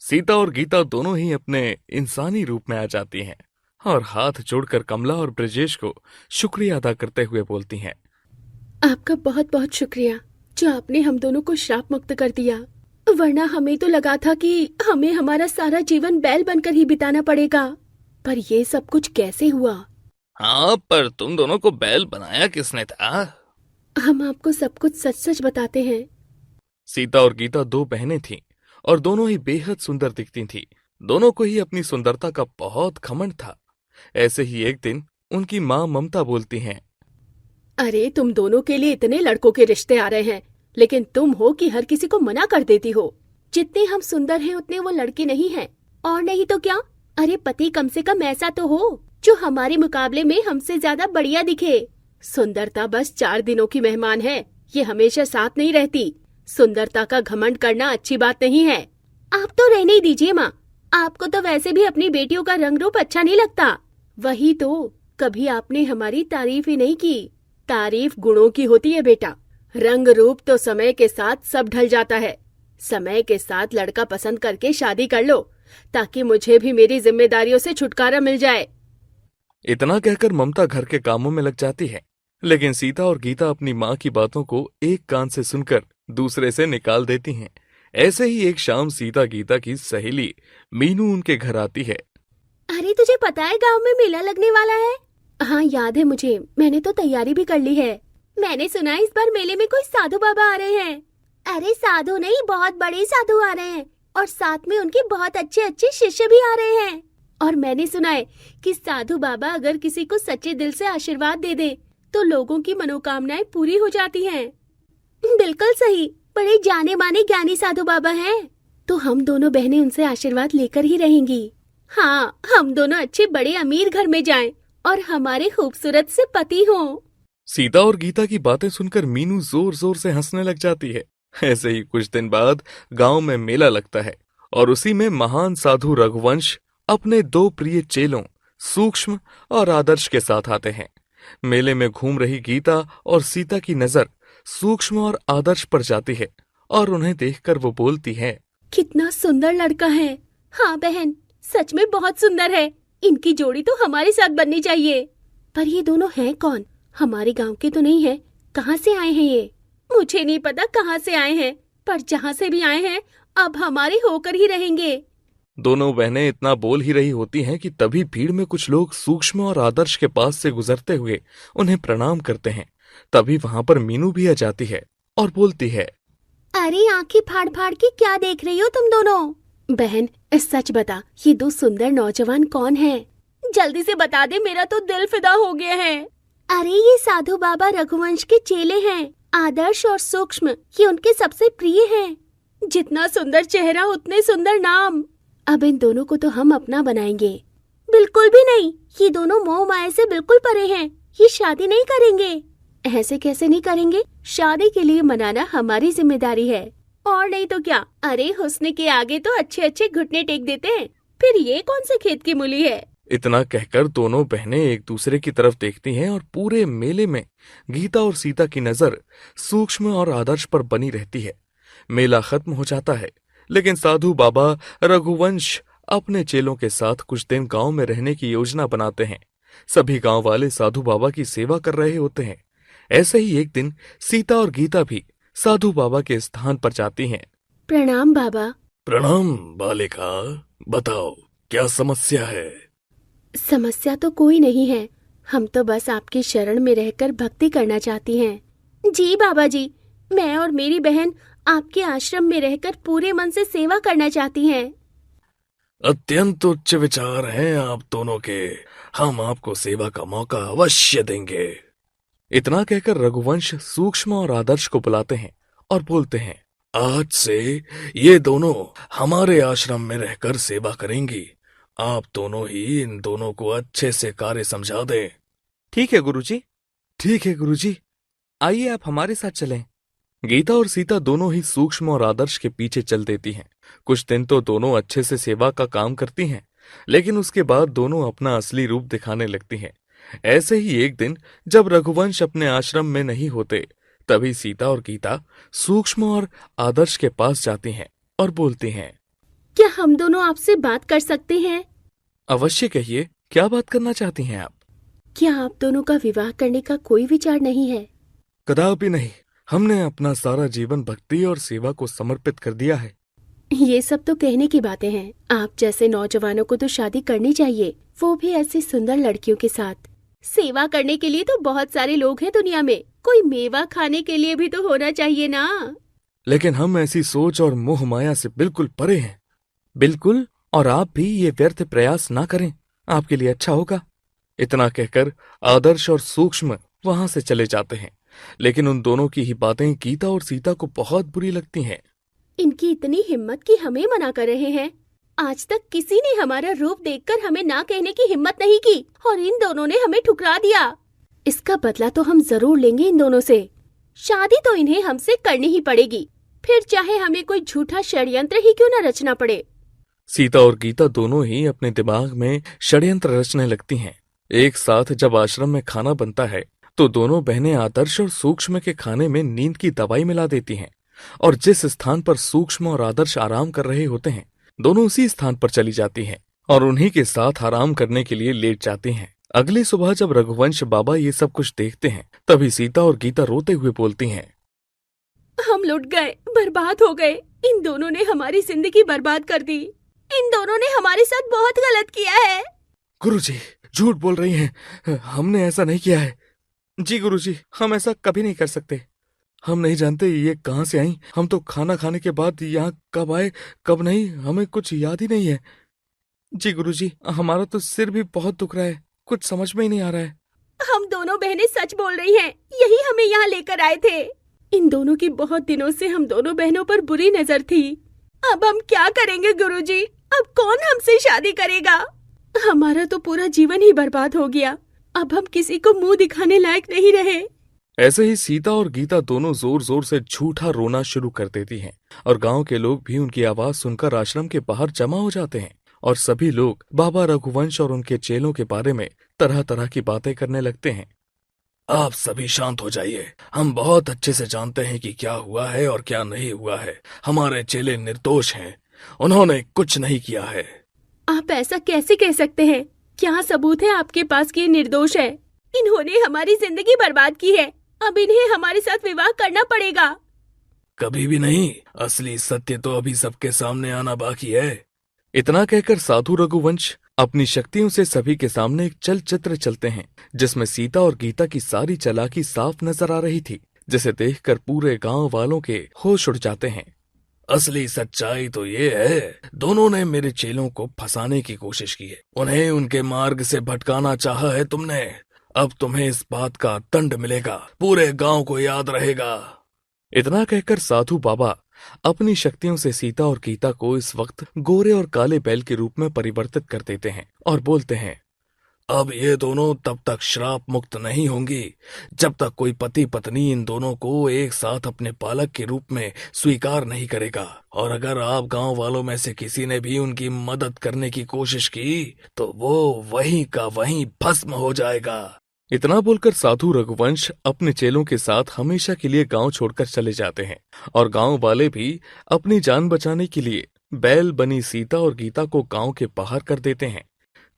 सीता और गीता दोनों ही अपने इंसानी रूप में आ जाती हैं और हाथ जोड़कर कमला और ब्रजेश को शुक्रिया अदा करते हुए बोलती हैं। आपका बहुत बहुत शुक्रिया जो आपने हम दोनों को श्राप मुक्त कर दिया, वरना हमें तो लगा था कि हमें हमारा सारा जीवन बैल बनकर ही बिताना पड़ेगा। पर ये सब कुछ कैसे हुआ? हाँ, पर तुम दोनों को बैल बनाया किसने था? हम आपको सब कुछ सच सच बताते हैं। सीता और गीता दो बहनें थीं और दोनों ही बेहद सुंदर दिखती थीं। दोनों को ही अपनी सुंदरता का बहुत घमंड था। ऐसे ही एक दिन उनकी माँ ममता बोलती हैं। अरे तुम दोनों के लिए इतने लड़कों के रिश्ते आ रहे हैं, लेकिन तुम हो कि हर किसी को मना कर देती हो। जितने हम सुंदर हैं उतने वो लड़के नहीं हैं। और नहीं तो क्या, अरे पति कम से कम ऐसा तो हो जो हमारे मुकाबले में हमसे ज्यादा बढ़िया दिखे। सुंदरता बस 4 दिनों की मेहमान है, ये हमेशा साथ नहीं रहती। सुंदरता का घमंड करना अच्छी बात नहीं है। आप तो रहने ही दीजिए माँ, आपको तो वैसे भी अपनी बेटियों का रंग रूप अच्छा नहीं लगता। वही तो, कभी आपने हमारी तारीफ ही नहीं की। तारीफ गुणों की होती है बेटा, रंग रूप तो समय के साथ सब ढल जाता है। समय के साथ लड़का पसंद करके शादी कर लो, ताकि मुझे भी मेरी जिम्मेदारियों से छुटकारा मिल जाए। इतना कहकर ममता घर के कामों में लग जाती है, लेकिन सीता और गीता अपनी माँ की बातों को एक कान से सुनकर दूसरे से निकाल देती हैं। ऐसे ही एक शाम सीता गीता की सहेली मीनू उनके घर आती है। अरे तुझे पता है गांव में मेला लगने वाला है? हाँ याद है मुझे, मैंने तो तैयारी भी कर ली है। मैंने सुना है इस बार मेले में कोई साधु बाबा आ रहे हैं। अरे साधु नहीं, बहुत बड़े साधु आ रहे हैं और साथ में उनके बहुत अच्छे अच्छे शिष्य भी आ रहे हैं। और मैंने सुना है कि साधु बाबा अगर किसी को सच्चे दिल से आशीर्वाद दे दे तो लोगों की मनोकामनाएं पूरी हो जाती हैं। बिल्कुल सही, बड़े जाने माने ज्ञानी साधु बाबा हैं। तो हम दोनों बहनें उनसे आशीर्वाद लेकर ही रहेंगी। हाँ, हम दोनों अच्छे बड़े अमीर घर में जाएं और हमारे खूबसूरत से पति हों। सीता और गीता की बातें सुनकर मीनू जोर जोर से हंसने लग जाती है। ऐसे ही कुछ दिन बाद गांव में मेला लगता है और उसी में महान साधु रघुवंश अपने 2 प्रिय चेलों सूक्ष्म और आदर्श के साथ आते हैं। मेले में घूम रही गीता और सीता की नजर सूक्ष्म और आदर्श पर जाती है और उन्हें देखकर वो बोलती है। कितना सुंदर लड़का है। हाँ बहन, सच में बहुत सुंदर है। इनकी जोड़ी तो हमारे साथ बननी चाहिए। पर ये दोनों हैं कौन? हमारे गांव के तो नहीं है। कहाँ से आए हैं ये? मुझे नहीं पता कहाँ से आए हैं, पर जहाँ से भी आए हैं अब हमारे होकर ही रहेंगे। दोनों बहनें इतना बोल ही रही होती हैं कि तभी भीड़ में कुछ लोग सूक्ष्म और आदर्श के पास से गुजरते हुए उन्हें प्रणाम करते हैं। तभी वहां पर मीनू भी आ जाती है और बोलती है। अरे आंखें फाड़ फाड़ के क्या देख रही हो तुम दोनों? बहन सच बता, ये 2 सुंदर नौजवान कौन हैं? जल्दी से बता दे, मेरा तो दिल फिदा हो गया है। अरे ये साधु बाबा रघुवंश के चेले हैं। आदर्श और सूक्ष्म ये उनके सबसे प्रिय हैं। जितना सुंदर चेहरा उतने सुंदर नाम। अब इन दोनों को तो हम अपना बनाएंगे। बिल्कुल भी नहीं, ये दोनों मोह माया से बिल्कुल परे हैं। ये शादी नहीं करेंगे। ऐसे कैसे नहीं करेंगे? शादी के लिए मनाना हमारी जिम्मेदारी है। और नहीं तो क्या, अरे हुस्न के आगे तो अच्छे अच्छे घुटने टेक देते हैं। फिर ये कौन से खेत की मूली है? इतना कहकर दोनों बहनें एक दूसरे की तरफ देखती हैं और पूरे मेले में गीता और सीता की नजर सूक्ष्म और आदर्श पर बनी रहती है। मेला खत्म हो जाता है, लेकिन साधु बाबा रघुवंश अपने चेलों के साथ कुछ दिन गांव में रहने की योजना बनाते हैं। सभी गांव वाले साधु बाबा की सेवा कर रहे होते हैं। ऐसे ही एक दिन सीता और गीता भी साधु बाबा के स्थान पर जाती हैं। प्रणाम बाबा। प्रणाम बालिका, बताओ क्या समस्या है? समस्या तो कोई नहीं है, हम तो बस आपकी शरण में रहकर भक्ति करना चाहती हैं। जी बाबा जी, मैं और मेरी बहन आपके आश्रम में रहकर पूरे मन से सेवा करना चाहती हैं। अत्यंत उच्च विचार हैं आप दोनों के। हम आपको सेवा का मौका अवश्य देंगे। इतना कहकर रघुवंश सूक्ष्म और आदर्श को बुलाते हैं और बोलते हैं। आज से ये दोनों हमारे आश्रम में रहकर सेवा करेंगी। आप दोनों ही इन दोनों को अच्छे से कार्य समझा दें। ठीक है गुरुजी। ठीक है गुरुजी, आइए आप हमारे साथ चलें। गीता और सीता दोनों ही सूक्ष्म और आदर्श के पीछे चल देती हैं। कुछ दिन तो दोनों अच्छे से सेवा का काम करती हैं, लेकिन उसके बाद दोनों अपना असली रूप दिखाने लगती हैं। ऐसे ही एक दिन जब रघुवंश अपने आश्रम में नहीं होते, तभी सीता और गीता सूक्ष्म और आदर्श के पास जाती हैं और बोलती हैं। क्या हम दोनों आपसे बात कर सकते हैं? अवश्य कहिए, क्या बात करना चाहती हैं आप? क्या आप दोनों का विवाह करने का कोई विचार नहीं है? कदापि नहीं। हमने अपना सारा जीवन भक्ति और सेवा को समर्पित कर दिया है। ये सब तो कहने की बातें हैं। आप जैसे नौजवानों को तो शादी करनी चाहिए, वो भी ऐसी सुंदर लड़कियों के साथ। सेवा करने के लिए तो बहुत सारे लोग हैं दुनिया में, कोई मेवा खाने के लिए भी तो होना चाहिए ना। लेकिन हम ऐसी सोच और मोह माया से बिल्कुल परे हैं। बिल्कुल। और आप भी ये व्यर्थ प्रयास ना करें, आपके लिए अच्छा होगा। इतना कहकर आदर्श और सूक्ष्म वहां से चले जाते हैं। लेकिन उन दोनों की ही बातें गीता और सीता को बहुत बुरी लगती हैं। इनकी इतनी हिम्मत कि हमें मना कर रहे हैं। आज तक किसी ने हमारा रूप देखकर हमें ना कहने की हिम्मत नहीं की, और इन दोनों ने हमें ठुकरा दिया। इसका बदला तो हम जरूर लेंगे इन दोनों से। शादी तो इन्हें हमसे करनी ही पड़ेगी, फिर चाहे हमें कोई झूठा षड्यंत्र ही क्यों न रचना पड़े। सीता और गीता दोनों ही अपने दिमाग में षड्यंत्र रचने लगती हैं। एक साथ जब आश्रम में खाना बनता है तो दोनों बहनें आदर्श और सूक्ष्म के खाने में नींद की दवाई मिला देती हैं, और जिस स्थान पर सूक्ष्म और आदर्श आराम कर रहे होते हैं, दोनों उसी स्थान पर चली जाती हैं और उन्हीं के साथ आराम करने के लिए लेट जाती हैं। अगली सुबह जब रघुवंश बाबा ये सब कुछ देखते हैं, तभी सीता और गीता रोते हुए बोलती हैं, हम लुट गए, बर्बाद हो गए। इन दोनों ने हमारी जिंदगी बर्बाद कर दी। इन दोनों ने हमारे साथ बहुत गलत किया है। गुरुजी, झूठ बोल रही हैं, हमने ऐसा नहीं किया है। जी गुरुजी, हम ऐसा कभी नहीं कर सकते। हम नहीं जानते ये कहाँ से आई। हम तो खाना खाने के बाद यहाँ कब आए कब नहीं, हमें कुछ याद ही नहीं है। जी गुरुजी, हमारा तो सिर भी बहुत दुख रहा है, कुछ समझ में ही नहीं आ रहा है। हम दोनों बहनें सच बोल रही हैं, यही हमें यहाँ लेकर आए थे। इन दोनों की बहुत दिनों से हम दोनों बहनों पर बुरी नजर थी। अब हम क्या करेंगे गुरुजी? अब कौन हमसे शादी करेगा? हमारा तो पूरा जीवन ही बर्बाद हो गया। अब हम किसी को मुंह दिखाने लायक नहीं रहे। ऐसे ही सीता और गीता दोनों जोर जोर से झूठा रोना शुरू कर देती हैं, और गांव के लोग भी उनकी आवाज सुनकर आश्रम के बाहर जमा हो जाते हैं, और सभी लोग बाबा रघुवंश और उनके चेलों के बारे में तरह तरह की बातें करने लगते हैं। आप सभी शांत हो जाइए। हम बहुत अच्छे से जानते हैं कि क्या हुआ है और क्या नहीं हुआ है। हमारे चेले निर्दोष हैं, उन्होंने कुछ नहीं किया है। आप ऐसा कैसे कह सकते हैं? क्या सबूत है आपके पास कि ये निर्दोष है? इन्होंने हमारी जिंदगी बर्बाद की है। अब इन्हें हमारे साथ विवाह करना पड़ेगा। कभी भी नहीं, असली सत्य तो अभी सबके सामने आना बाकी है। इतना कहकर साधु रघुवंश अपनी शक्तियों से सभी के सामने एक चलचित्र चलते हैं, जिसमें सीता और गीता की सारी चालाकी साफ नजर आ रही थी, जिसे देखकर पूरे गांव वालों के होश उड़ जाते हैं। असली सच्चाई तो ये है, दोनों ने मेरे चेलों को फंसाने की कोशिश की है, उन्हें उनके मार्ग से भटकाना चाहा है तुमने। अब तुम्हें इस बात का दंड मिलेगा, पूरे गांव को याद रहेगा। इतना कहकर साधु बाबा अपनी शक्तियों से सीता और गीता को इस वक्त गोरे और काले बैल के रूप में परिवर्तित कर देते हैं और बोलते हैं, अब ये दोनों तब तक श्राप मुक्त नहीं होंगी जब तक कोई पति पत्नी इन दोनों को एक साथ अपने पालक के रूप में स्वीकार नहीं करेगा। और अगर आप गांव वालों में से किसी ने भी उनकी मदद करने की कोशिश की तो वो वहीं का वहीं भस्म हो जाएगा। इतना बोलकर साधु रघुवंश अपने चेलों के साथ हमेशा के लिए गांव छोड़कर चले जाते हैं, और गांव वाले भी अपनी जान बचाने के लिए बैल बनी सीता और गीता को गांव के बाहर कर देते हैं।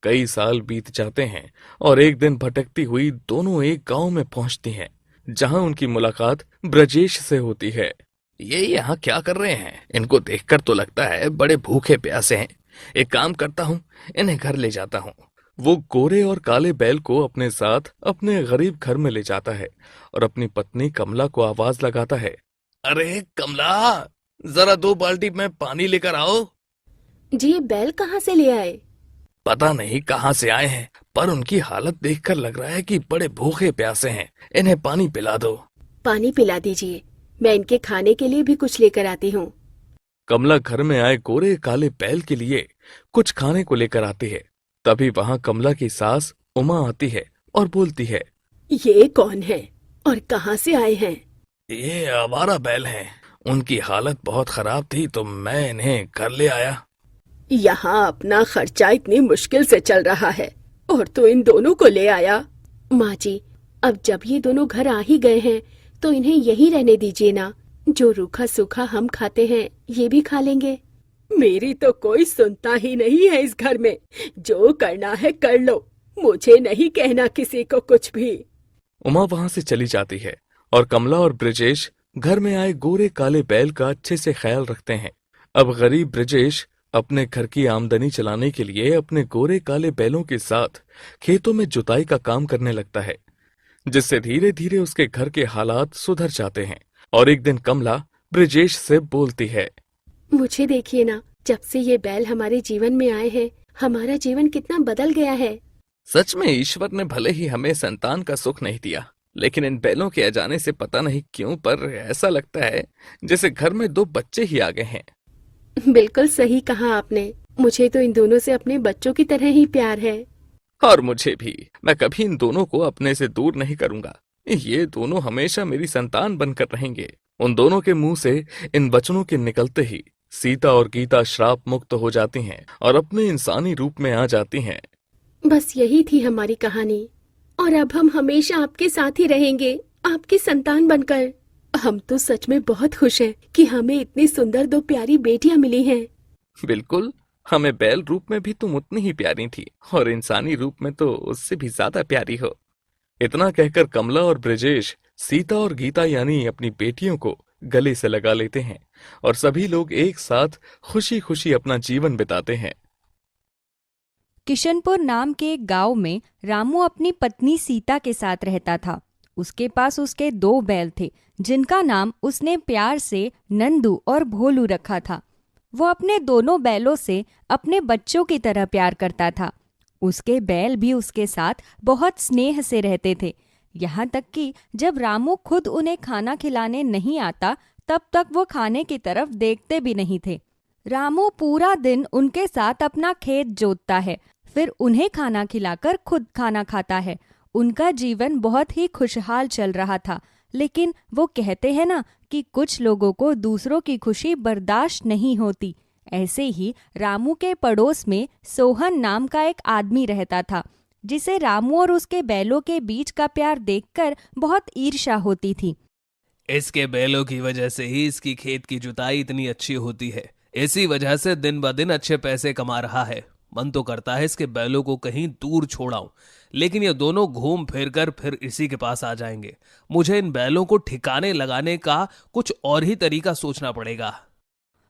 कई साल बीत जाते हैं और एक दिन भटकती हुई दोनों एक गांव में पहुंचती हैं, जहां उनकी मुलाकात ब्रजेश से होती है। ये यहाँ क्या कर रहे हैं? इनको देखकर तो लगता है बड़े भूखे प्यासे हैं। एक काम करता हूँ, इन्हें घर ले जाता हूँ। वो गोरे और काले बैल को अपने साथ अपने गरीब घर में ले जाता है और अपनी पत्नी कमला को आवाज लगाता है, अरे कमला, जरा 2 बाल्टी में पानी लेकर आओ। जी, ये बैल कहाँ से ले आए? पता नहीं कहाँ से आए हैं, पर उनकी हालत देखकर लग रहा है कि बड़े भूखे प्यासे हैं। इन्हें पानी पिला दो। पानी पिला दीजिए, मैं इनके खाने के लिए भी कुछ लेकर आती हूँ। कमला घर में आए गोरे काले बैल के लिए कुछ खाने को लेकर आती है। तभी वहां कमला की सास उमा आती है और बोलती है, ये कौन है और कहाँ से आए हैं? ये आवारा बैल हैं, उनकी हालत बहुत खराब थी तो मैं इन्हें घर ले आया। यहाँ अपना खर्चा इतनी मुश्किल से चल रहा है और तो इन दोनों को ले आया। माँ जी, अब जब ये दोनों घर आ ही गए हैं तो इन्हें यही रहने दीजिए ना। जो रूखा सूखा हम खाते हैं ये भी खा लेंगे। मेरी तो कोई सुनता ही नहीं है इस घर में। जो करना है कर लो, मुझे नहीं कहना किसी को कुछ भी। उमा वहां से चली जाती है और कमला और ब्रजेश घर में आए गोरे काले बैल का अच्छे से ख्याल रखते हैं। अब गरीब ब्रजेश अपने घर की आमदनी चलाने के लिए अपने गोरे काले बैलों के साथ खेतों में जुताई का काम करने लगता है, जिससे धीरे धीरे उसके घर के हालात सुधर जाते हैं। और एक दिन कमला ब्रजेश से बोलती है, मुझे देखिए ना, जब से ये बैल हमारे जीवन में आए हैं, हमारा जीवन कितना बदल गया है। सच में ईश्वर ने भले ही हमें संतान का सुख नहीं दिया, लेकिन इन बैलों के आ जाने से पता नहीं क्यों पर ऐसा लगता है जैसे घर में 2 बच्चे ही आ गए हैं। बिल्कुल सही कहा आपने। मुझे तो इन दोनों से अपने बच्चों की तरह ही प्यार है। और मुझे भी। मैं कभी इन दोनों को अपने से दूर नहीं करूंगा। ये दोनों हमेशा मेरी संतान बनकर रहेंगे। उन दोनों के मुंह से इन वचनों के निकलते ही सीता और गीता श्राप मुक्त हो जाती हैं और अपने इंसानी रूप में आ जाती हैं। बस यही थी हमारी कहानी, और अब हम हमेशा आपके साथ ही रहेंगे, आपकी संतान बनकर। हम तो सच में बहुत खुश हैं कि हमें इतनी सुंदर 2 प्यारी बेटियां मिली हैं। बिल्कुल, हमें बैल रूप में भी तुम उतनी ही प्यारी थी और इंसानी रूप में तो उससे भी ज्यादा प्यारी हो। इतना कहकर कमला और ब्रजेश सीता और गीता यानी अपनी बेटियों को गले से लगा लेते हैं और सभी लोग एक साथ खुशी खुशी अपना जीवन बिताते हैं। किशनपुर नाम के एक गांव में रामू अपनी पत्नी सीता के साथ रहता था। उसके पास उसके 2 बैल थे, जिनका नाम उसने प्यार से नंदू और भोलू रखा था। वो अपने दोनों बैलों से अपने बच्चों की तरह प्यार करता था। उसके बैल भी उसके साथ बहुत स्नेह से रहते थे। यहाँ तक कि जब रामू खुद उन्हें खाना खिलाने नहीं आता, तब तक वो खाने की तरफ देखते भी नहीं थे। रामू पूरा दिन उनके साथ अपना खेत जोतता है, फिर उन्हें खाना खिलाकर खुद खाना खाता है। उनका जीवन बहुत ही खुशहाल चल रहा था। लेकिन वो कहते हैं ना कि कुछ लोगों को दूसरों की खुशी बर्दाश्त नहीं होती। ऐसे ही रामू के पड़ोस में सोहन नाम का एक आदमी रहता था, जिसे रामू और उसके बैलों के बीच का प्यार देखकर बहुत ईर्ष्या होती थी। इसके बैलों की वजह से ही इसकी खेत की जुताई इतनी अच्छी होती है। इसी वजह से दिन ब दिन अच्छे पैसे कमा रहा है। मन तो करता है इसके बैलों को कहीं दूर छोड़ाऊं, लेकिन ये दोनों घूम फिर कर फिर इसी के पास आ जाएंगे। मुझे इन बैलों को ठिकाने लगाने का कुछ और ही तरीका सोचना पड़ेगा।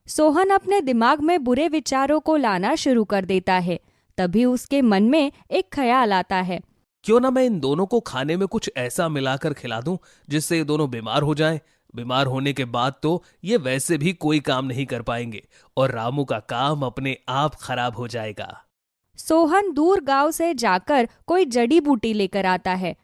सोहन अपने दिमाग में बुरे विचारों को लाना शुरू कर देता है। तभी उसके मन में एक ख्याल आता है, क्यों ना मैं इन दोनों को खाने में कुछ ऐसा मिलाकर खिला दूं जिससे ये दोनों बीमार हो जाएं। बीमार होने के बाद तो ये वैसे भी कोई काम नहीं कर पाएंगे और रामू का काम अपने आप खराब हो जाएगा। सोहन दूर गांव से जाकर कोई जड़ी बूटी लेकर आता है।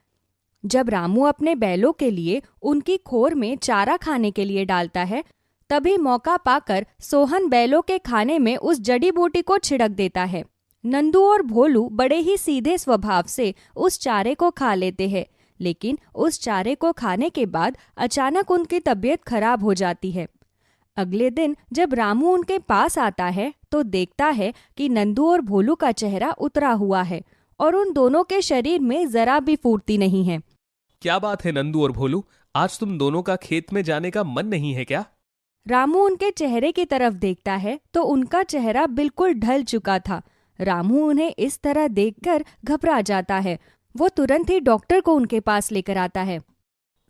जब रामू अपने बैलों के लिए उनकी खोर में चारा खाने के लिए डालता है, तभी मौका पाकर सोहन बैलों के खाने में उस जड़ी बूटी को छिड़क देता है। नंदू और भोलू बड़े ही सीधे स्वभाव से उस चारे को खा लेते हैं, लेकिन उस चारे को खाने के बाद अचानक उनकी तबीयत खराब हो जाती है। अगले दिन जब रामू उनके पास आता है तो देखता है कि नंदू और भोलू का चेहरा उतरा हुआ है और उन दोनों के शरीर में जरा भी फुर्ती नहीं है। क्या बात है नंदू और भोलू, आज तुम दोनों का खेत में जाने का मन नहीं है क्या? रामू उनके चेहरे की तरफ देखता है तो उनका चेहरा बिल्कुल ढल चुका था। रामू उन्हें इस तरह देखकर घबरा जाता है। वो तुरंत ही डॉक्टर को उनके पास लेकर आता है।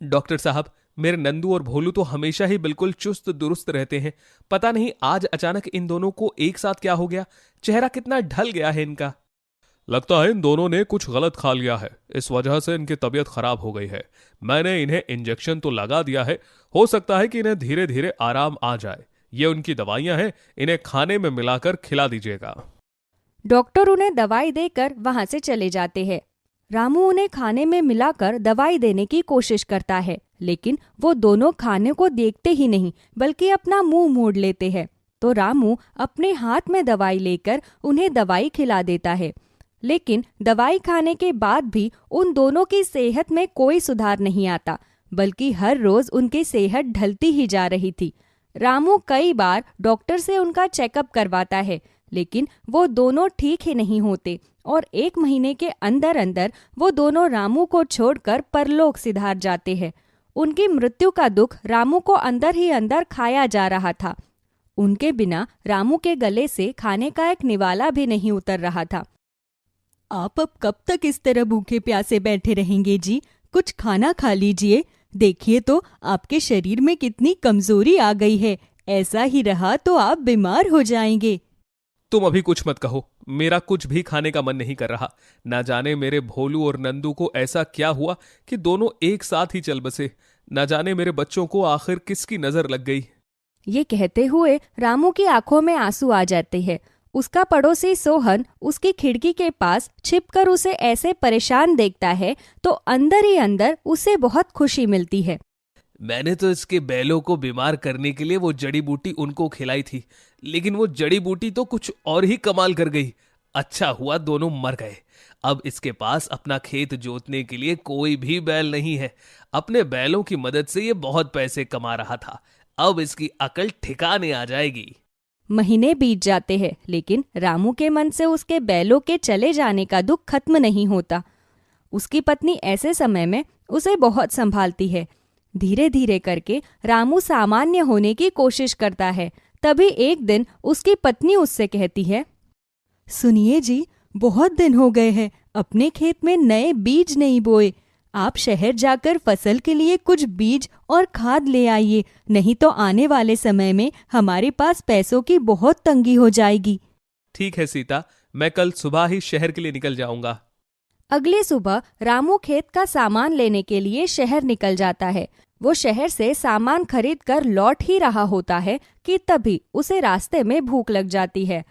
डॉक्टर साहब, मेरे नंदू और भोलू तो हमेशा ही बिल्कुल चुस्त दुरुस्त रहते हैं। पता नहीं आज अचानक इन दोनों को एक साथ क्या हो गया। चेहरा कितना ढल गया है इनका। लगता है इन दोनों ने कुछ गलत खा लिया है, इस वजह से इनकी तबीयत खराब हो गई है। मैंने इन्हें इंजेक्शन तो लगा दिया है, हो सकता है कि इन्हें धीरे धीरे आराम आ जाए। ये उनकी दवाइयां हैं, इन्हें खाने में मिलाकर खिला दीजिएगा। डॉक्टर उन्हें दवाई देकर वहां से चले जाते हैं। रामू उन्हें खाने में मिलाकर दवाई देने की कोशिश करता है, लेकिन वो दोनों खाने को देखते ही नहीं बल्कि अपना मुंह मोड़ लेते हैं। तो रामू अपने हाथ में दवाई लेकर उन्हें दवाई खिला देता है, लेकिन दवाई खाने के बाद भी उन दोनों की सेहत में कोई सुधार नहीं आता, बल्कि हर रोज उनकी सेहत ढलती ही जा रही थी। रामू कई बार डॉक्टर से उनका चेकअप करवाता है, लेकिन वो दोनों ठीक ही नहीं होते और 1 महीने के अंदर अंदर वो दोनों रामू को छोड़कर परलोक सिधार जाते हैं। उनकी मृत्यु का दुख रामू को अंदर ही अंदर खाया जा रहा था। उनके बिना रामू के गले से खाने का एक निवाला भी नहीं उतर रहा था। आप अब कब तक इस तरह भूखे प्यासे बैठे रहेंगे जी? कुछ खाना खा लीजिए। देखिए तो आपके शरीर में कितनी कमजोरी आ गई है। ऐसा ही रहा तो आप बीमार हो जाएंगे। तुम अभी कुछ मत कहो, मेरा कुछ भी खाने का मन नहीं कर रहा। ना जाने मेरे भोलू और नंदू को ऐसा क्या हुआ कि दोनों एक साथ ही चल बसे। ना जाने मेरे बच्चों को आखिर किसकी नजर लग गई। ये कहते हुए रामू की आंखों में आंसू आ जाते हैं। उसका पड़ोसी सोहन उसकी खिड़की के पास छिपकर उसे ऐसे परेशान देखता है तो अंदर ही अंदर उसे बहुत खुशी मिलती है। मैंने तो इसके बैलों को बीमार करने के लिए वो जड़ी बूटी उनको खिलाई थी, लेकिन वो जड़ी बूटी तो कुछ और ही कमाल कर गई। अच्छा हुआ दोनों मर गए। अब इसके पास अपना खेत जोतने के लिए कोई भी बैल नहीं है। अपने बैलों की मदद से ये बहुत पैसे कमा रहा था। अब इसकी अकल ठिकाने आ जाएगी। महीने बीत जाते हैं, लेकिन रामू के मन से उसके बैलों के चले जाने का दुख खत्म नहीं होता। उसकी पत्नी ऐसे समय में उसे बहुत संभालती है। धीरे धीरे करके रामू सामान्य होने की कोशिश करता है। तभी एक दिन उसकी पत्नी उससे कहती है, सुनिए जी, बहुत दिन हो गए हैं अपने खेत में नए बीज नहीं बोए। आप शहर जाकर फसल के लिए कुछ बीज और खाद ले आइए, नहीं तो आने वाले समय में हमारे पास पैसों की बहुत तंगी हो जाएगी। ठीक है सीता, मैं कल सुबह ही शहर के लिए निकल जाऊंगा। अगली सुबह रामू खेत का सामान लेने के लिए शहर निकल जाता है। वो शहर से सामान खरीद कर लौट ही रहा होता है कि तभी उसे रास्ते में भूख लग जाती है।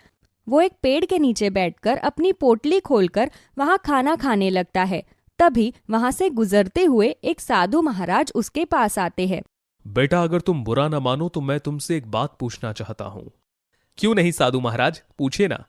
वो एक पेड़ के नीचे बैठकर अपनी पोटली खोलकर वहां खाना खाने लगता है। तभी वहां से गुजरते हुए एक साधु महाराज उसके पास आते हैं। बेटा, अगर तुम बुरा ना मानो तो मैं तुमसे एक बात पूछना चाहता हूं। क्यों नहीं साधु महाराज, पूछिए ना।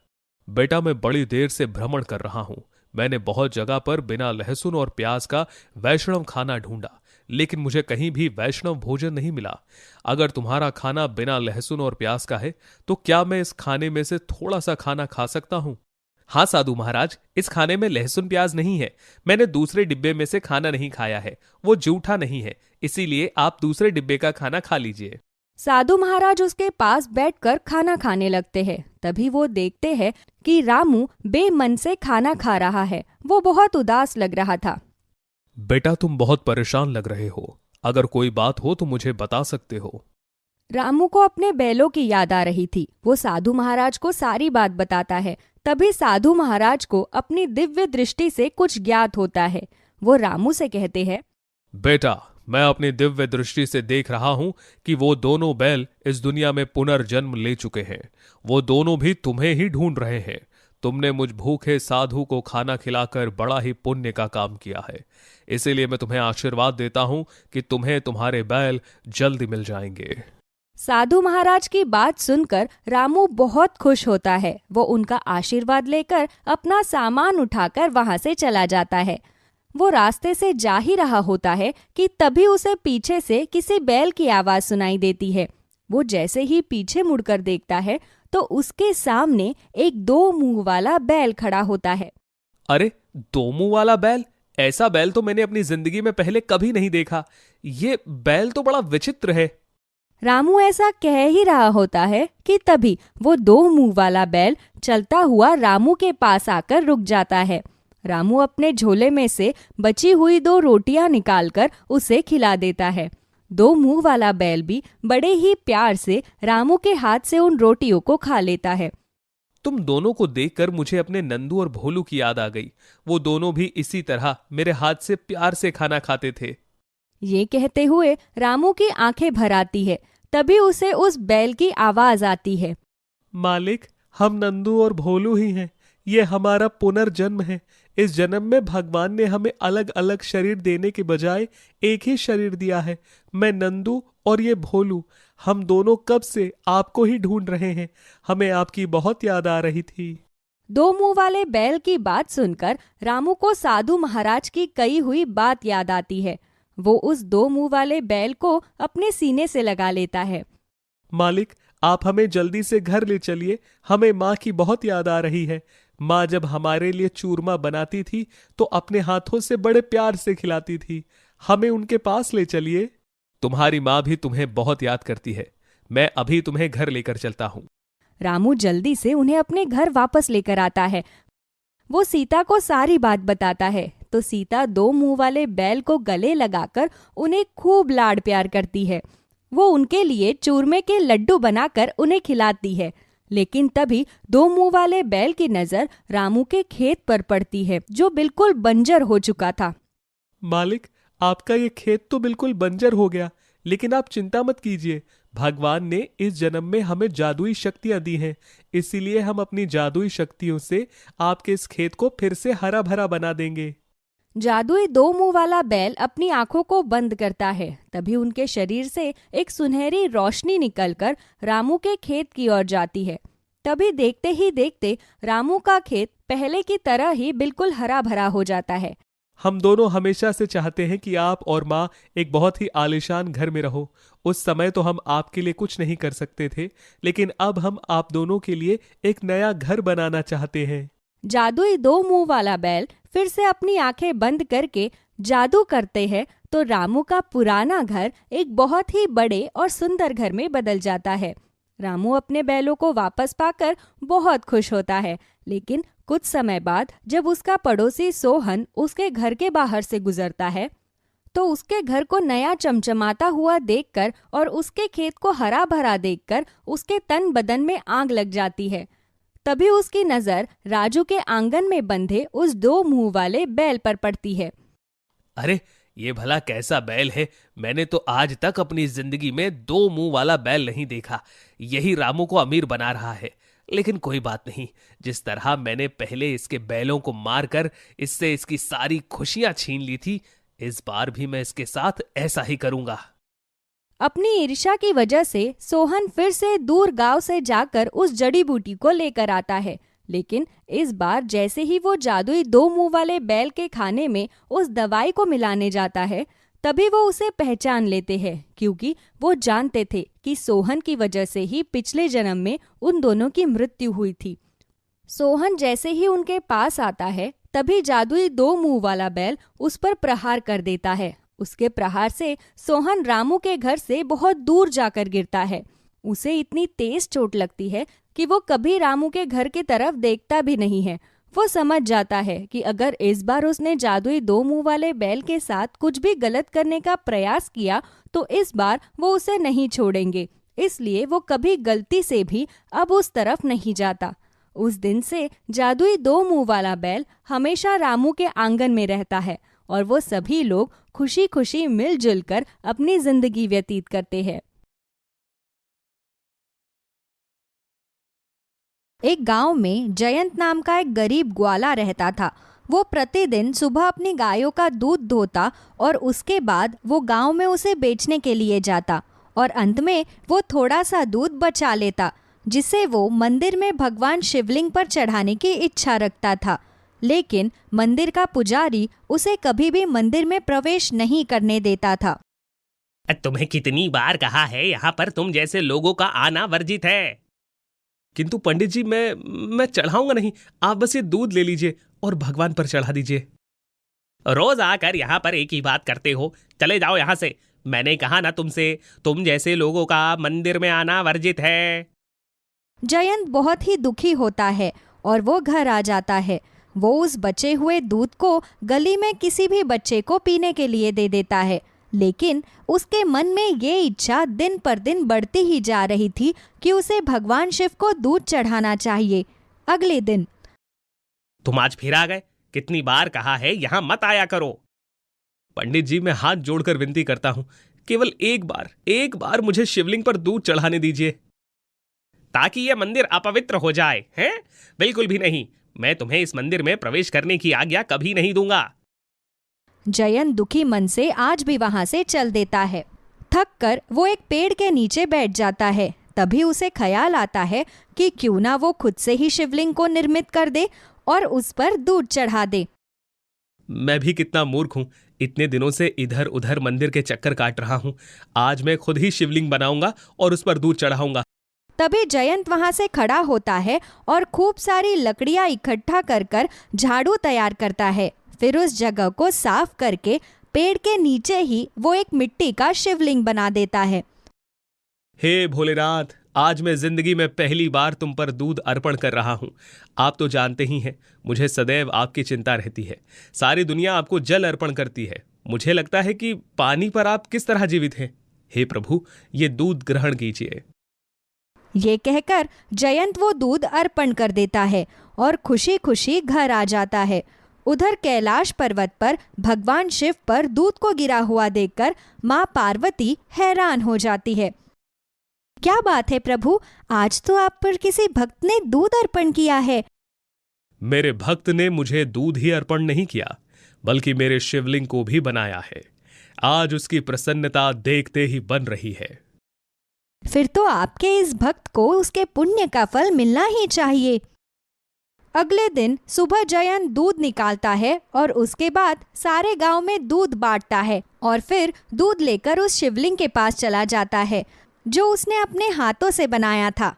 बेटा, मैं बड़ी देर से भ्रमण कर रहा हूं। मैंने बहुत जगह पर बिना लहसुन और प्याज का वैष्णव खाना ढूंढा, लेकिन मुझे कहीं भी वैष्णव भोजन नहीं मिला। अगर तुम्हारा खाना बिना लहसुन और प्याज का है तो क्या मैं इस खाने में से थोड़ा सा खाना खा सकता हूं? हाँ साधु महाराज, इस खाने में लहसुन प्याज नहीं है। मैंने दूसरे डिब्बे में से खाना नहीं खाया है, वो जूठा नहीं है, इसीलिए आप दूसरे डिब्बे का खाना खा लीजिए। साधु महाराज उसके पास बैठकर खाना खाने लगते हैं। तभी वो देखते हैं कि रामू बेमन से खाना खा रहा है। वो बहुत उदास लग रहा था। बेटा, तुम बहुत परेशान लग रहे हो। अगर कोई बात हो तो मुझे बता सकते हो। रामू को अपने बैलों की याद आ रही थी। वो साधु महाराज को सारी बात बताता है। तभी साधु महाराज को अपनी दिव्य दृष्टि से कुछ ज्ञात होता है। वो रामू से कहते हैं, बेटा, मैं अपनी दिव्य दृष्टि से देख रहा हूं कि वो दोनों बैल इस दुनिया में पुनर्जन्म ले चुके हैं। वो दोनों भी तुम्हें ही ढूंढ रहे हैं। तुमने मुझ भूखे साधु को खाना खिलाकर बड़ा ही पुण्य का काम किया है। इसीलिए मैं तुम्हें आशीर्वाद देता हूं कि तुम्हें तुम्हारे बैल जल्दी मिल जाएंगे। साधु महाराज की बात सुनकर रामू बहुत खुश होता है। वो उनका आशीर्वाद लेकर अपना सामान उठाकर वहां से चला जाता है। वो रास्ते से जा ही रहा होता है कि तभी उसे पीछे से किसी बैल की आवाज सुनाई देती है। वो जैसे ही पीछे मुड़कर देखता है तो उसके सामने एक 2 मुंह वाला बैल खड़ा होता है। अरे, 2 मुंह वाला बैल? ऐसा बैल तो मैंने अपनी जिंदगी में पहले कभी नहीं देखा। ये बैल तो बड़ा विचित्र है। रामू ऐसा कह ही रहा होता है कि तभी वो 2 मुंह वाला बैल चलता हुआ रामू के पास आकर रुक जाता है। रामू अपने झोले में से बची हुई 2 रोटियां निकालकर उसे खिला देता है। 2 मुंह वाला बैल भी बड़े ही प्यार से रामू के हाथ से उन रोटियों को खा लेता है। तुम दोनों को देखकर मुझे अपने नंदू और भोलू की याद आ गई। वो दोनों भी इसी तरह मेरे हाथ से प्यार से खाना खाते थे। ये कहते हुए रामू की आंखें भर आती है। तभी उसे उस बैल की आवाज आती है, मालिक, हम नंदू और भोलू ही हैं। ये हमारा पुनर्जन्म है। इस जन्म में भगवान ने हमें अलग अलग शरीर देने के बजाय एक ही शरीर दिया है। मैं नंदू और ये भोलू, हम दोनों कब से आपको ही ढूंढ रहे हैं। हमें आपकी बहुत याद आ रही थी। 2 मुंह वाले बैल की बात सुनकर रामू को साधु महाराज की कही हुई बात याद आती है। वो उस 2 मुंह वाले बैल को अपने सीने से लगा लेता है। मालिक, आप हमें जल्दी से घर ले चलिए। हमें माँ की बहुत याद आ रही है। माँ जब हमारे लिए चूरमा बनाती थी तो अपने हाथों से बड़े प्यार से खिलाती थी। हमें उनके पास ले चलिए। तुम्हारी माँ भी तुम्हें बहुत याद करती है। मैं अभी तुम्हें घर लेकर चलता हूँ। रामू जल्दी से उन्हें अपने घर वापस लेकर आता है। वो सीता को सारी बात बताता है तो सीता दो मुंह वाले बैल को गले लगाकर उन्हें खूब लाड प्यार करती है। वो उनके लिए चूरमे के लड्डू बनाकर उन्हें खिलाती है। लेकिन तभी दो मुंह वाले बैल की नजर रामू के खेत पर पड़ती है, जो बिल्कुल बंजर हो चुका था। मालिक, आपका ये खेत तो बिल्कुल बंजर हो गया, लेकिन आप चिंता मत कीजिए। भगवान ने इस जन्म में हमें जादुई शक्तियां दी हैं, इसीलिए हम अपनी जादुई शक्तियों से आपके इस खेत को फिर से हरा भरा बना देंगे। जादुई दो मुंह वाला बैल अपनी आंखों को बंद करता है। तभी उनके शरीर से एक सुनहरी रोशनी निकलकर रामू के खेत की ओर जाती है। तभी देखते ही देखते रामू का खेत पहले की तरह ही बिल्कुल हरा भरा हो जाता है। हम दोनों हमेशा से चाहते हैं कि आप और माँ एक बहुत ही आलीशान घर में रहो। उस समय तो हम आपके लिए कुछ नहीं कर सकते थे, लेकिन अब हम आप दोनों के लिए एक नया घर बनाना चाहते हैं। जादुई दो मुंह वाला बैल फिर से अपनी आंखें बंद करके जादू करते हैं तो रामू का पुराना घर एक बहुत ही बड़े और सुंदर घर में बदल जाता है। रामू अपने बैलों को वापस पाकर बहुत खुश होता है, लेकिन कुछ समय बाद जब उसका पड़ोसी सोहन उसके घर के बाहर से गुजरता है तो उसके घर को नया चमचमाता हुआ देखकर और उसके खेत को हरा भरा देखकर उसके तन बदन में आग लग जाती है। तभी उसकी नजर राजू के आंगन में बंधे उस दो मुंह वाले बैल पर पड़ती है। अरे, ये भला कैसा बैल है? मैंने तो आज तक अपनी जिंदगी में दो मुंह वाला बैल नहीं देखा। यही रामू को अमीर बना रहा है। लेकिन कोई बात नहीं, जिस तरह मैंने पहले इसके बैलों को मारकर इससे इसकी सारी खुशियां छीन ली थी, इस बार भी मैं इसके साथ ऐसा ही करूंगा। अपनी ईर्ष्या की वजह से सोहन फिर से दूर गांव से जाकर उस जड़ी बूटी को लेकर आता है, लेकिन इस बार जैसे ही वो जादुई दो मुंह वाले बैल के खाने में उस दवाई को मिलाने जाता है, तभी वो उसे पहचान लेते हैं, क्योंकि वो जानते थे कि सोहन की वजह से ही पिछले जन्म में उन दोनों की मृत्यु हुई थी। सोहन जैसे ही उनके पास आता है, तभी जादुई दो मुंह वाला बैल उस पर प्रहार कर देता है। उसके प्रहार से सोहन रामू के घर से बहुत दूर जाकर गिरता है। उसे इतनी तेज चोट लगती है कि वो कभी रामू के घर की तरफ देखता भी नहीं है। वो समझ जाता है कि अगर इस बार उसने जादुई दो मुंह वाले बैल के साथ कुछ भी गलत करने का प्रयास किया तो इस बार वो उसे नहीं छोड़ेंगे, इसलिए वो कभी गलती से भी अब उस तरफ नहीं जाता। उस दिन से जादुई दो मुंह वाला बैल हमेशा रामू के आंगन में रहता है और वो सभी लोग खुशी खुशी मिलजुल कर अपनी जिंदगी व्यतीत करते हैं। एक गांव में जयंत नाम का एक गरीब ग्वाला रहता था। वो प्रतिदिन सुबह अपनी गायों का दूध धोता और उसके बाद वो गांव में उसे बेचने के लिए जाता और अंत में वो थोड़ा सा दूध बचा लेता, जिसे वो मंदिर में भगवान शिवलिंग पर चढ़ाने की इच्छा रखता था। लेकिन मंदिर का पुजारी उसे कभी भी मंदिर में प्रवेश नहीं करने देता था। तुम्हें कितनी बार कहा है, यहाँ पर तुम जैसे लोगों का आना वर्जित है। किंतु पंडित जी, मैं चढ़ाऊंगा नहीं। आप बस ये दूध ले लीजिए और भगवान पर चढ़ा दीजिए। रोज आकर यहाँ पर एक ही बात करते हो, चले जाओ यहाँ से। मैंने कहा ना तुमसे, तुम जैसे लोगों का मंदिर में आना वर्जित है। जयंत बहुत ही दुखी होता है और वो घर आ जाता है। वो उस बचे हुए दूध को गली में किसी भी बच्चे को पीने के लिए दे देता है, लेकिन उसके मन में ये इच्छा दिन पर दिन बढ़ती ही जा रही थी कि उसे भगवान शिव को दूध चढ़ाना चाहिए। अगले दिन, तुम आज फिर आ गए। कितनी बार कहा है यहाँ मत आया करो। पंडित जी, मैं हाथ जोड़कर विनती करता हूँ, केवल एक बार मुझे शिवलिंग पर दूध चढ़ाने दीजिए, ताकि यह मंदिर अपवित्र हो जाए। हैं? बिल्कुल भी नहीं। मैं तुम्हें इस मंदिर में प्रवेश करने की आज्ञा कभी नहीं दूंगा। जयंत दुखी मन से आज भी वहां से चल देता है। थक कर वो एक पेड़ के नीचे बैठ जाता है। तभी उसे ख्याल आता है कि क्यों ना वो खुद से ही शिवलिंग को निर्मित कर दे और उस पर दूध चढ़ा दे। मैं भी कितना मूर्ख हूँ, इतने दिनों से इधर उधर मंदिर के चक्कर काट रहा हूँ। आज मैं खुद ही शिवलिंग बनाऊंगा और उस पर दूध चढ़ाऊंगा। तभी जयंत वहां से खड़ा होता है और खूब सारी लकड़ियां इकट्ठा कर कर झाड़ू तैयार करता है। फिर उस जगह को साफ करके पेड़ के नीचे ही वो एक मिट्टी का शिवलिंग बना देता है। हे भोलेनाथ, आज मैं जिंदगी में पहली बार तुम पर दूध अर्पण कर रहा हूं। आप तो जानते ही हैं, मुझे सदैव आपकी चिंता रहती है। सारी दुनिया आपको जल अर्पण करती है, मुझे लगता है कि पानी पर आप किस तरह जीवित हैं। हे प्रभु, ये दूध ग्रहण कीजिए। ये कहकर जयंत वो दूध अर्पण कर देता है और खुशी खुशी घर आ जाता है। उधर कैलाश पर्वत पर भगवान शिव पर दूध को गिरा हुआ देखकर माँ पार्वती हैरान हो जाती है। क्या बात है प्रभु, आज तो आप पर किसी भक्त ने दूध अर्पण किया है। मेरे भक्त ने मुझे दूध ही अर्पण नहीं किया, बल्कि मेरे शिवलिंग को भी बनाया है। आज उसकी प्रसन्नता देखते ही बन रही है। फिर तो आपके इस भक्त को उसके पुण्य का फल मिलना ही चाहिए। अगले दिन सुबह जयंत दूध निकालता है और उसके बाद सारे गांव में दूध बांटता है और फिर दूध लेकर उस शिवलिंग के पास चला जाता है जो उसने अपने हाथों से बनाया था।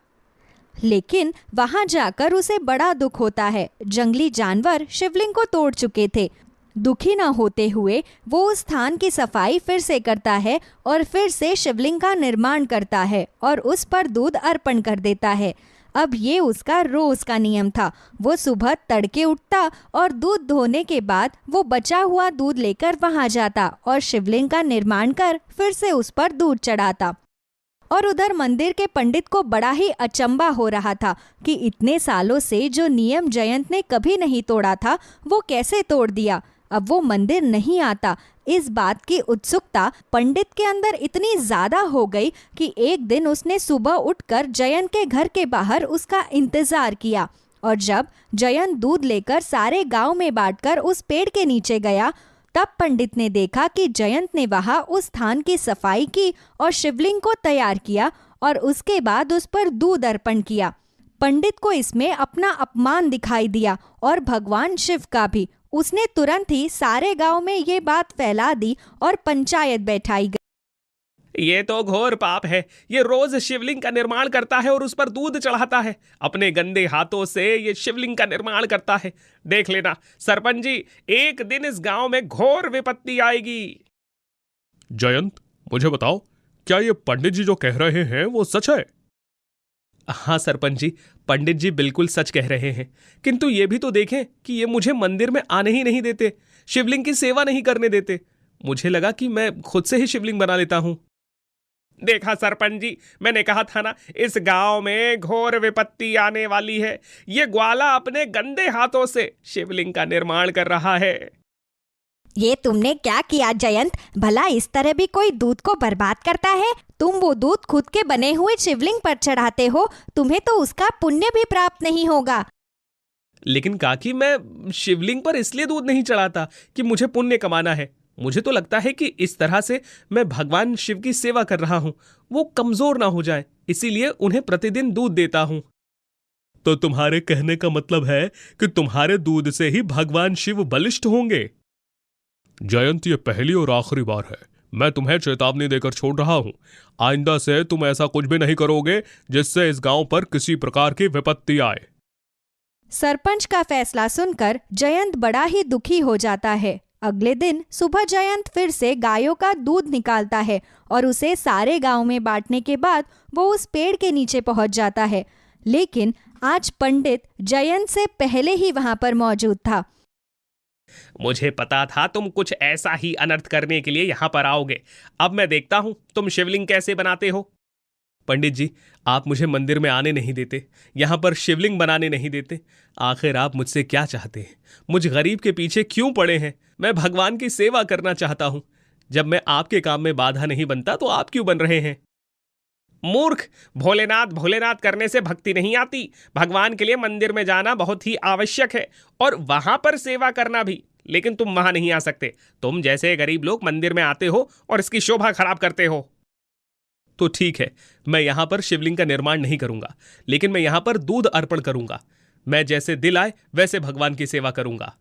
लेकिन वहां जाकर उसे बड़ा दुख होता है। जंगली जानवर शिवलिंग को तोड़ चुके थे। दुखी न होते हुए वो उस स्थान की सफाई फिर से करता है और फिर से शिवलिंग का निर्माण करता है और उस पर दूध अर्पण कर देता है। अब ये उसका रोज का नियम था। वो सुबह तड़के उठता और दूध धोने के बाद वो बचा हुआ दूध लेकर वहां जाता और शिवलिंग का निर्माण कर फिर से उस पर दूध चढ़ाता। और उधर मंदिर के पंडित को बड़ा ही अचंबा हो रहा था कि इतने सालों से जो नियम जयंत ने कभी नहीं तोड़ा था वो कैसे तोड़ दिया। अब वो मंदिर नहीं आता। इस बात की उत्सुकता पंडित के अंदर इतनी ज्यादा हो गई कि एक दिन उसने सुबह उठकर जयंत के घर के बाहर उसका इंतजार किया और जब जयंत दूध लेकर सारे गांव में बांटकर उस पेड़ के नीचे गया तब पंडित ने देखा कि जयंत ने वहां उस स्थान की सफाई की और शिवलिंग को तैयार किया और उसके बाद उस पर दूध अर्पण किया। पंडित को इसमें अपना अपमान दिखाई दिया और भगवान शिव का भी। उसने तुरंत ही सारे गांव में ये बात फैला दी और पंचायत बैठाई गई। ये तो घोर पाप है। ये रोज शिवलिंग का निर्माण करता है और उस पर दूध चढ़ाता है। अपने गंदे हाथों से ये शिवलिंग का निर्माण करता है। देख लेना सरपंच जी, एक दिन इस गांव में घोर विपत्ति आएगी। जयंत, मुझे बताओ, क्या ये पंडित जी जो कह रहे हैं वो सच है? हाँ सरपंच जी, पंडित जी बिल्कुल सच कह रहे हैं। किंतु ये भी तो देखें कि ये मुझे मंदिर में आने ही नहीं देते, शिवलिंग की सेवा नहीं करने देते। मुझे लगा कि मैं खुद से ही शिवलिंग बना लेता हूं। देखा सरपंच जी, मैंने कहा था ना, इस गांव में घोर विपत्ति आने वाली है। ये ग्वाला अपने गंदे हाथों से शिवलिंग का निर्माण कर रहा है। ये तुमने क्या किया जयंत? भला इस तरह भी कोई दूध को बर्बाद करता है? तुम वो दूध खुद के बने हुए शिवलिंग पर चढ़ाते हो, तुम्हें तो उसका पुण्य भी प्राप्त नहीं होगा। लेकिन काकी, मैं शिवलिंग पर इसलिए दूध नहीं चढ़ाता कि मुझे पुण्य कमाना है। मुझे तो लगता है कि इस तरह से मैं भगवान शिव की सेवा कर रहा हूं, वो कमजोर ना हो जाए, इसीलिए उन्हें प्रतिदिन दूध देता हूं। तो तुम्हारे कहने का मतलब है कि तुम्हारे दूध से ही भगवान शिव बलिष्ठ होंगे। जयंत, ये पहली और आखिरी बार है। मैं तुम्हें चेतावनी देकर छोड़ रहा हूं। आइंदा से तुम ऐसा कुछ भी नहीं करोगे जिससे इस गांव पर किसी प्रकार की विपत्ति आए। सरपंच का फैसला सुनकर जयंत बड़ा ही दुखी हो जाता है। अगले दिन सुबह जयंत फिर से गायों का दूध निकालता है और उसे सारे गांव में बांटने के बाद वो उस पेड़ के नीचे पहुंच जाता है। लेकिन आज पंडित जयंत से पहले ही वहां पर मौजूद था। मुझे पता था तुम कुछ ऐसा ही अनर्थ करने के लिए यहां पर आओगे। अब मैं देखता हूं तुम शिवलिंग कैसे बनाते हो। पंडित जी, आप मुझे मंदिर में आने नहीं देते, यहाँ पर शिवलिंग बनाने नहीं देते। आखिर आप मुझसे क्या चाहते हैं? मुझ गरीब के पीछे क्यों पड़े हैं? मैं भगवान की सेवा करना चाहता हूं। जब मैं आपके काम में बाधा नहीं बनता तो आप क्यों बन रहे हैं? मूर्ख, भोलेनाथ भोलेनाथ करने से भक्ति नहीं आती। भगवान के लिए मंदिर में जाना बहुत ही आवश्यक है और वहां पर सेवा करना भी। लेकिन तुम वहां नहीं आ सकते। तुम जैसे गरीब लोग मंदिर में आते हो और इसकी शोभा खराब करते हो। तो ठीक है, मैं यहाँ पर शिवलिंग का निर्माण नहीं करूंगा, लेकिन मैं यहाँ पर दूध अर्पण करूंगा। मैं जैसे दिल आए वैसे भगवान की सेवा करूंगा।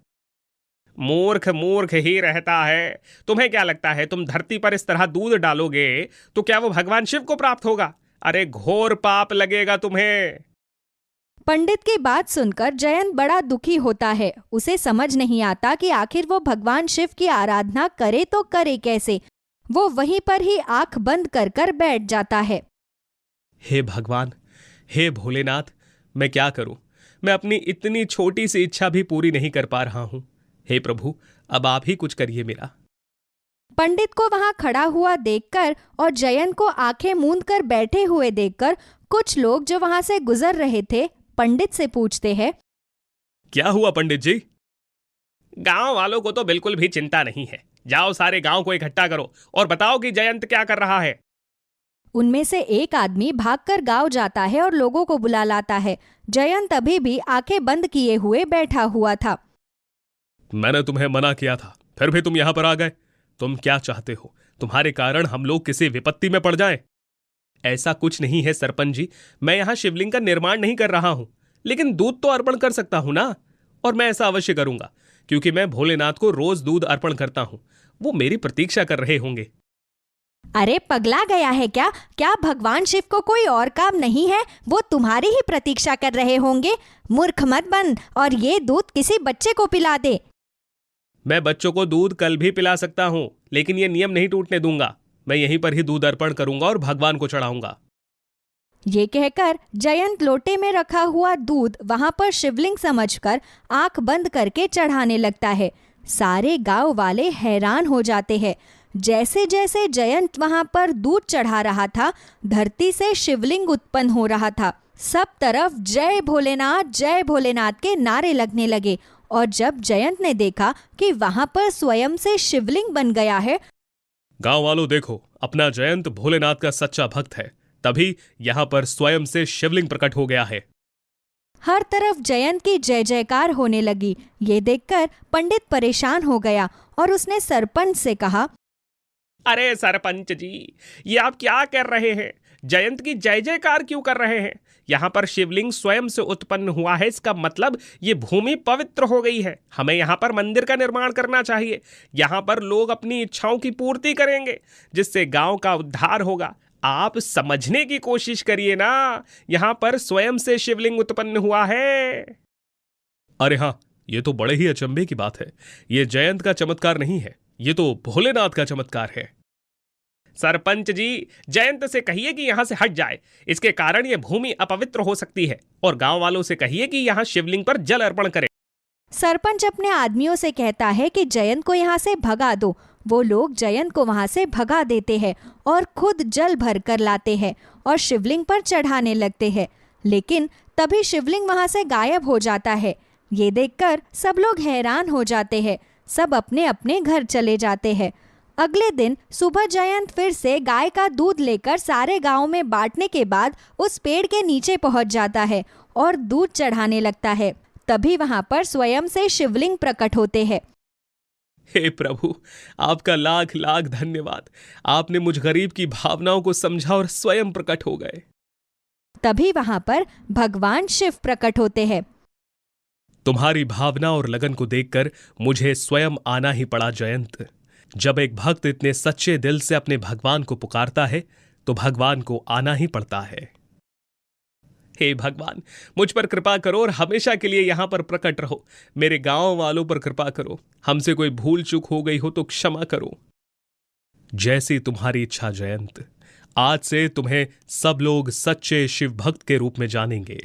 मूर्ख मूर्ख ही रहता है। तुम्हें क्या लगता है तुम धरती पर इस तरह दूध डालोगे तो क्या वो भगवान शिव को प्राप्त होगा? अरे घोर पाप लगेगा तुम्हें। पंडित की बात सुनकर जयंत बड़ा दुखी होता है। उसे समझ नहीं आता कि आखिर वो भगवान शिव की आराधना करे तो करे कैसे। वो वहीं पर ही आंख बंद कर कर बैठ जाता है। हे भगवान, हे भोलेनाथ, मैं क्या करूं? मैं अपनी इतनी छोटी सी इच्छा भी पूरी नहीं कर पा रहा हूं। हे प्रभु, अब आप ही कुछ करिए मेरा। पंडित को वहां खड़ा हुआ देखकर और जयंत को आंखें मूंद कर बैठे हुए देखकर कुछ लोग जो वहां से गुजर रहे थे पंडित से पूछते हैं, क्या हुआ पंडित जी? गांव वालों को तो बिल्कुल भी चिंता नहीं है। जाओ सारे गांव को इकट्ठा करो और बताओ कि जयंत क्या कर रहा है। उनमें से एक आदमी भागकर गांव जाता है और लोगों को बुला लाता है। जयंत अभी भी आंखें बंद किए हुए बैठा हुआ था। मैंने तुम्हें मना किया था, फिर भी तुम यहां पर आ गए। तुम क्या चाहते हो? तुम्हारे कारण हम लोग किसी विपत्ति में पड़ जाएं? ऐसा कुछ नहीं है सरपंच जी, मैं यहां शिवलिंग का निर्माण नहीं कर रहा हूं, लेकिन दूध तो अर्पण कर सकता हूं ना। और मैं ऐसा अवश्य करूंगा, क्योंकि मैं भोलेनाथ को रोज दूध अर्पण करता हूं। वो मेरी प्रतीक्षा कर रहे होंगे। अरे पगला गया है क्या? क्या भगवान शिव को कोई और काम नहीं है? वो तुम्हारी ही प्रतीक्षा कर रहे होंगे। मूर्ख मत बन और ये दूध किसी बच्चे को पिला दे। मैं बच्चों को दूध कल भी पिला सकता हूं, लेकिन ये नियम नहीं टूटने दूंगा। मैं यहीं पर ही दूध अर्पण करूंगा और भगवान को चढ़ाऊंगा। ये कहकर जयंत लोटे में रखा हुआ दूध वहां पर शिवलिंग समझकर आंख बंद करके चढ़ाने लगता है। सारे गांव वाले हैरान हो जाते हैं। जैसे जैसे जयंत वहां पर दूध चढ़ा रहा था, धरती से शिवलिंग उत्पन्न हो रहा था। सब तरफ जय भोलेनाथ के नारे लगने लगे। और जब जयंत ने देखा कि वहां पर स्वयं से शिवलिंग बन गया है, गांव वालों देखो, अपना जयंत भोलेनाथ का सच्चा भक्त है, तभी यहां पर स्वयं से शिवलिंग प्रकट हो गया है। हर तरफ जयंत की जय जयकार होने लगी। ये देखकर पंडित परेशान हो गया और उसने सरपंच से कहा, अरे सरपंच जी, ये आप क्या कर रहे हैं? जयंत की जय जयकार क्यों कर रहे हैं? यहाँ पर शिवलिंग स्वयं से उत्पन्न हुआ है, इसका मतलब ये भूमि पवित्र हो गई है। हमें यहाँ पर मंदिर का निर्माण करना चाहिए। यहाँ पर लोग अपनी इच्छाओं की पूर्ति करेंगे, जिससे गांव का उद्धार होगा। आप समझने की कोशिश करिए ना, यहाँ पर स्वयं से शिवलिंग उत्पन्न हुआ है। अरे हाँ, ये तो बड़े ही अचंभे की बात है। ये जयंत का चमत्कार नहीं है, ये तो भोलेनाथ का चमत्कार है। सरपंच जी, जयंत से कहिए कि यहां से हट जाए। इसके कारण ये भूमि अपवित्र हो सकती है। और गांव वालों से कहिए कि यहां शिवलिंग पर जल अर्पण करें। सरपंच अपने आदमियों से कहता है कि जयंत को यहाँ से भगा दो। वो लोग जयंत को वहां से भगा देते हैं और खुद जल भर कर लाते हैं और शिवलिंग पर चढ़ाने लगते हैं। लेकिन तभी शिवलिंग वहां से गायब हो जाता है। ये देखकर सब लोग हैरान हो जाते हैं। सब अपने अपने घर चले जाते हैं। अगले दिन सुबह जयंत फिर से गाय का दूध लेकर सारे गांव में बांटने के बाद उस पेड़ के नीचे पहुंच जाता है और दूध चढ़ाने लगता है। तभी वहां पर स्वयं से शिवलिंग प्रकट होते हैं। हे प्रभु, आपका लाख लाख धन्यवाद। आपने मुझ गरीब की भावनाओं को समझा और स्वयं प्रकट हो गए। तभी वहां पर भगवान शिव प्रकट होते हैं। तुम्हारी भावना और लगन को देखकर मुझे स्वयं आना ही पड़ा जयंत। जब एक भक्त इतने सच्चे दिल से अपने भगवान को पुकारता है तो भगवान को आना ही पड़ता है। हे भगवान, मुझ पर कृपा करो और हमेशा के लिए यहां पर प्रकट रहो। मेरे गांव वालों पर कृपा करो। हमसे कोई भूल चूक हो गई हो तो क्षमा करो। जैसी तुम्हारी इच्छा जयंत। आज से तुम्हें सब लोग सच्चे शिव भक्त के रूप में जानेंगे।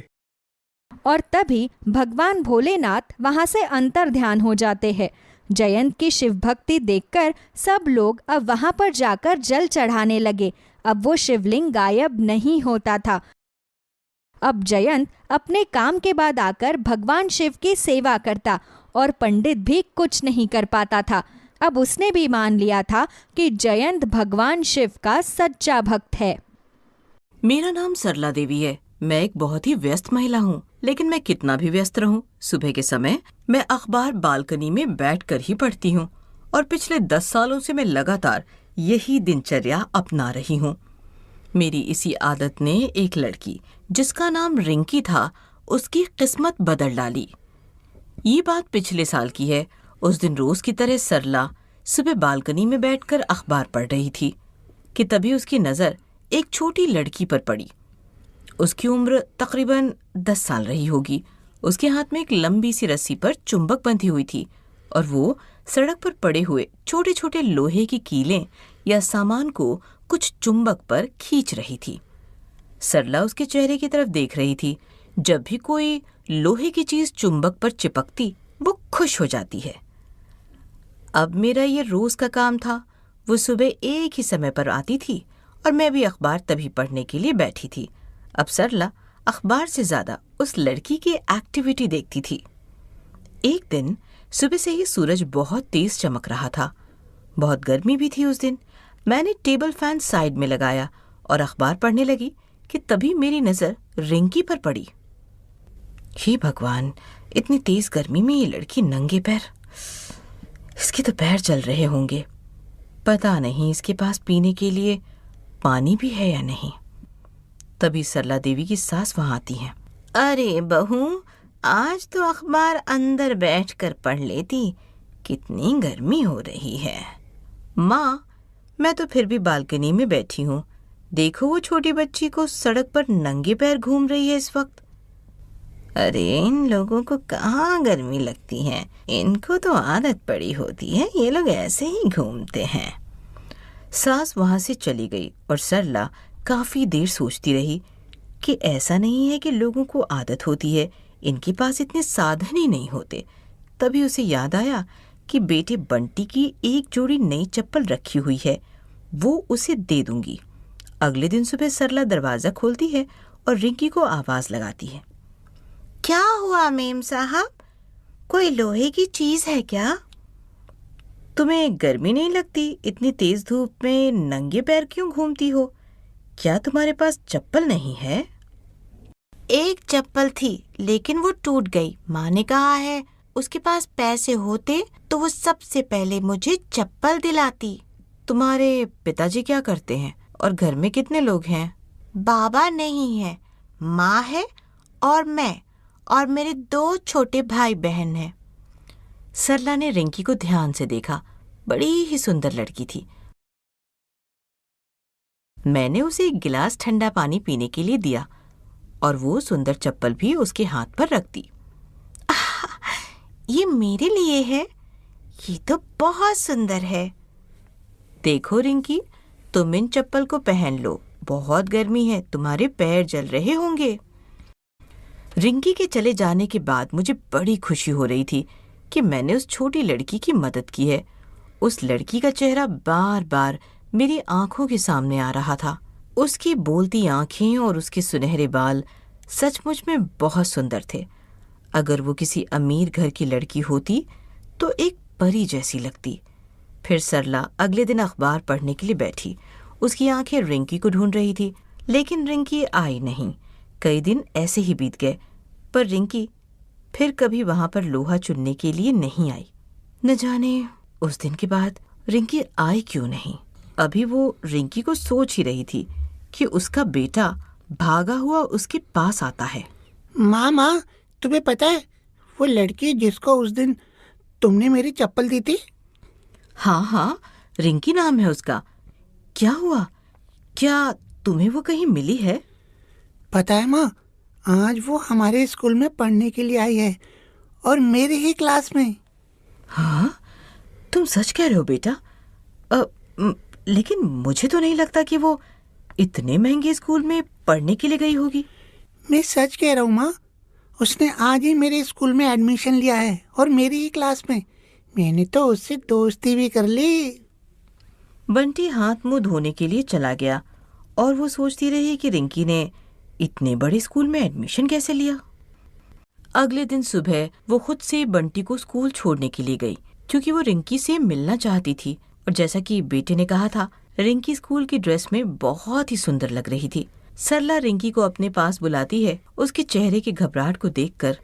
और तभी भगवान भोलेनाथ वहां से अंतर ध्यान हो जाते हैं। जयंत की शिव भक्ति देखकर सब लोग अब वहां पर जाकर जल चढ़ाने लगे। अब वो शिवलिंग गायब नहीं होता था। अब जयंत अपने काम के बाद आकर भगवान शिव की सेवा करता और पंडित भी कुछ नहीं कर पाता था। अब उसने भी मान लिया था कि जयंत भगवान शिव का सच्चा भक्त है। मेरा नाम सरला देवी है। मैं एक बहुत ही व्यस्त महिला हूँ, लेकिन मैं कितना भी व्यस्त रहूँ, सुबह के समय मैं अखबार बालकनी में बैठकर ही पढ़ती हूँ और पिछले 10 सालों से मैं लगातार यही दिनचर्या अपना रही हूँ। मेरी इसी आदत ने एक लड़की जिसका नाम रिंकी था, उसकी किस्मत बदल डाली। ये बात पिछले साल की है। उस दिन रोज की तरह सरला सुबह बालकनी में बैठकर अखबार पढ़ रही थी कि तभी उसकी नजर एक छोटी लड़की पर पड़ी। उसकी उम्र तकरीबन 10 साल रही होगी। उसके हाथ में एक लंबी सी रस्सी पर चुंबक बंधी हुई थी और वो सड़क पर पड़े हुए छोटे छोटे लोहे की कीलें या सामान को कुछ चुंबक पर खींच रही थी। सरला उसके चेहरे की तरफ देख रही थी। जब भी कोई लोहे की चीज चुंबक पर चिपकती, वो खुश हो जाती है। अब मेरा ये रोज का काम था। वो सुबह एक ही समय पर आती थी और मैं भी अखबार तभी पढ़ने के लिए बैठी थी। अब सरला अखबार से ज्यादा उस लड़की की एक्टिविटी देखती थी। एक दिन सुबह से ही सूरज बहुत तेज चमक रहा था। बहुत गर्मी भी थी उस दिन। मैंने टेबल फैन साइड में लगाया और अखबार पढ़ने लगी कि तभी मेरी नजर रिंकी पर पड़ी। हे भगवान, इतनी तेज गर्मी में ये लड़की नंगे पैर, इसके तो पैर जल रहे होंगे। पता नहीं इसके पास पीने के लिए पानी भी है या नहीं। तभी सरला देवी की सास वहां आती हैं। अरे बहू, आज तो अखबार अंदर बैठकर पढ़ लेती, कितनी गर्मी हो रही है। माँ, मैं तो फिर भी बालकनी में बैठी हूँ। देखो वो छोटी बच्ची को सड़क पर नंगे पैर घूम रही है इस वक्त। अरे इन लोगों को कहाँ गर्मी लगती है, इनको तो आदत पड़ी होती है, ये लोग ऐसे ही घूमते हैं। सास वहां से चली गई और सरला काफी देर सोचती रही कि ऐसा नहीं है कि लोगों को आदत होती है, इनके पास इतने साधन ही नहीं होते। तभी उसे याद आया कि बेटे बंटी की एक जोड़ी नई चप्पल रखी हुई है, वो उसे दे दूंगी। अगले दिन सुबह सरला दरवाजा खोलती है और रिंकी को आवाज लगाती है। क्या हुआ मेम साहब, कोई लोहे की चीज है क्या? तुम्हें गर्मी नहीं लगती? इतनी तेज धूप में नंगे पैर क्यों घूमती हो? क्या तुम्हारे पास चप्पल नहीं है? एक चप्पल थी लेकिन वो टूट गई। माँ ने कहा है उसके पास पैसे होते तो वो सबसे पहले मुझे चप्पल दिलाती। तुम्हारे पिताजी क्या करते हैं और घर में कितने लोग हैं? बाबा नहीं है, माँ है और मैं और मेरे 2 छोटे भाई बहन हैं। सरला ने रिंकी को ध्यान से देखा। बड़ी ही सुंदर लड़की थी। मैंने उसे एक गिलास ठंडा पानी पीने के लिए दिया और वो सुंदर चप्पल भी उसके हाथ पर रख दी। ये मेरे लिए है, ये तो बहुत सुंदर है। देखो रिंकी, तुम इन चप्पल को पहन लो, बहुत गर्मी है, तुम्हारे पैर जल रहे होंगे। रिंकी के चले जाने के बाद मुझे बड़ी खुशी हो रही थी कि मैंने उस छोटी लड़की की मदद की है। उस लड़की का चेहरा बार बार मेरी आंखों के सामने आ रहा था। उसकी बोलती आंखें और उसके सुनहरे बाल सचमुच में बहुत सुंदर थे। अगर वो किसी अमीर घर की लड़की होती तो एक परी जैसी लगती। फिर सरला अगले दिन अखबार पढ़ने के लिए बैठी। उसकी आंखें रिंकी को ढूंढ रही थी, लेकिन रिंकी आई नहीं। कई दिन ऐसे ही बीत गए, पर रिंकी फिर कभी वहां पर लोहा चुनने के लिए नहीं आई। न जाने उस दिन के बाद रिंकी आई क्यों नहीं। अभी वो रिंकी को सोच ही रही थी कि उसका बेटा भागा हुआ उसके पास आता है। माँ, तुम्हें पता है वो लड़की जिसको उस दिन तुमने मेरी चप्पल दी थी? हाँ, रिंकी नाम है उसका। क्या हुआ? क्या तुम्हें वो कहीं मिली है? पता है माँ, आज वो हमारे स्कूल में पढ़ने के लिए आई है और मेरे ही क्लास में। हाँ, तुम सच कह रहे हो बेटा? लेकिन मुझे तो नहीं लगता कि वो इतने महंगे स्कूल में पढ़ने के लिए गई होगी। मैं सच कह रहा हूँ माँ, उसने आज ही मेरे स्कूल में एडमिशन लिया है और मेरी ही क्लास में। मैंने तो उससे दोस्ती भी कर ली। बंटी हाथ मुंह धोने के लिए चला गया और वो सोचती रही कि रिंकी ने इतने बड़े स्कूल में एडमिशन कैसे लिया। अगले दिन सुबह वो खुद से बंटी को स्कूल छोड़ने के लिए गई, क्योंकि वो रिंकी से मिलना चाहती थी। और जैसा कि बेटे ने कहा था, रिंकी स्कूल की ड्रेस में बहुत ही सुंदर लग रही थी। सरला रिंकी को अपने पास बुलाती है। उसके चेहरे की घबराहट को देखकर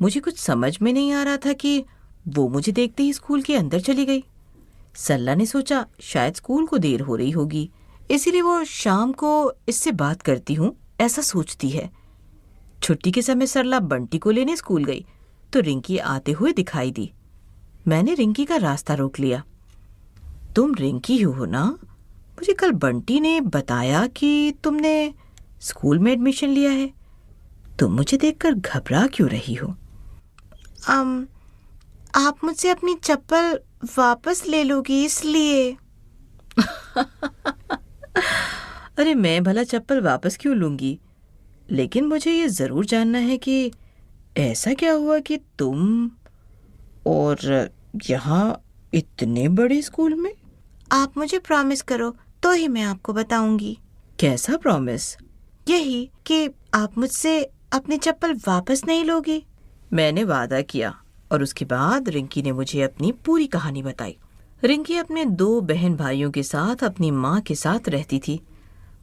मुझे कुछ समझ में नहीं आ रहा था कि वो मुझे देखते ही स्कूल के अंदर चली गई। सरला ने सोचा शायद स्कूल को देर हो रही होगी, इसीलिए वो शाम को इससे बात करती हूँ ऐसा सोचती है। छुट्टी के समय सरला बंटी को लेने स्कूल गई तो रिंकी आते हुए दिखाई दी। मैंने रिंकी का रास्ता रोक लिया। तुम रिंकी हो ना? मुझे कल बंटी ने बताया कि तुमने स्कूल में एडमिशन लिया है। तुम मुझे देखकर घबरा क्यों रही हो? आप मुझसे अपनी चप्पल वापस ले लोगी इसलिए। अरे मैं भला चप्पल वापस क्यों लूंगी, लेकिन मुझे ये जरूर जानना है कि ऐसा क्या हुआ कि तुम और यहाँ इतने बड़े स्कूल में। आप मुझे प्रॉमिस करो तो ही मैं आपको बताऊंगी। कैसा प्रॉमिस? यही कि आप मुझसे अपनी चप्पल वापस नहीं लोगी। मैंने वादा किया और उसके बाद रिंकी ने मुझे अपनी पूरी कहानी बताई। रिंकी अपने 2 बहन भाइयों के साथ अपनी माँ के साथ रहती थी।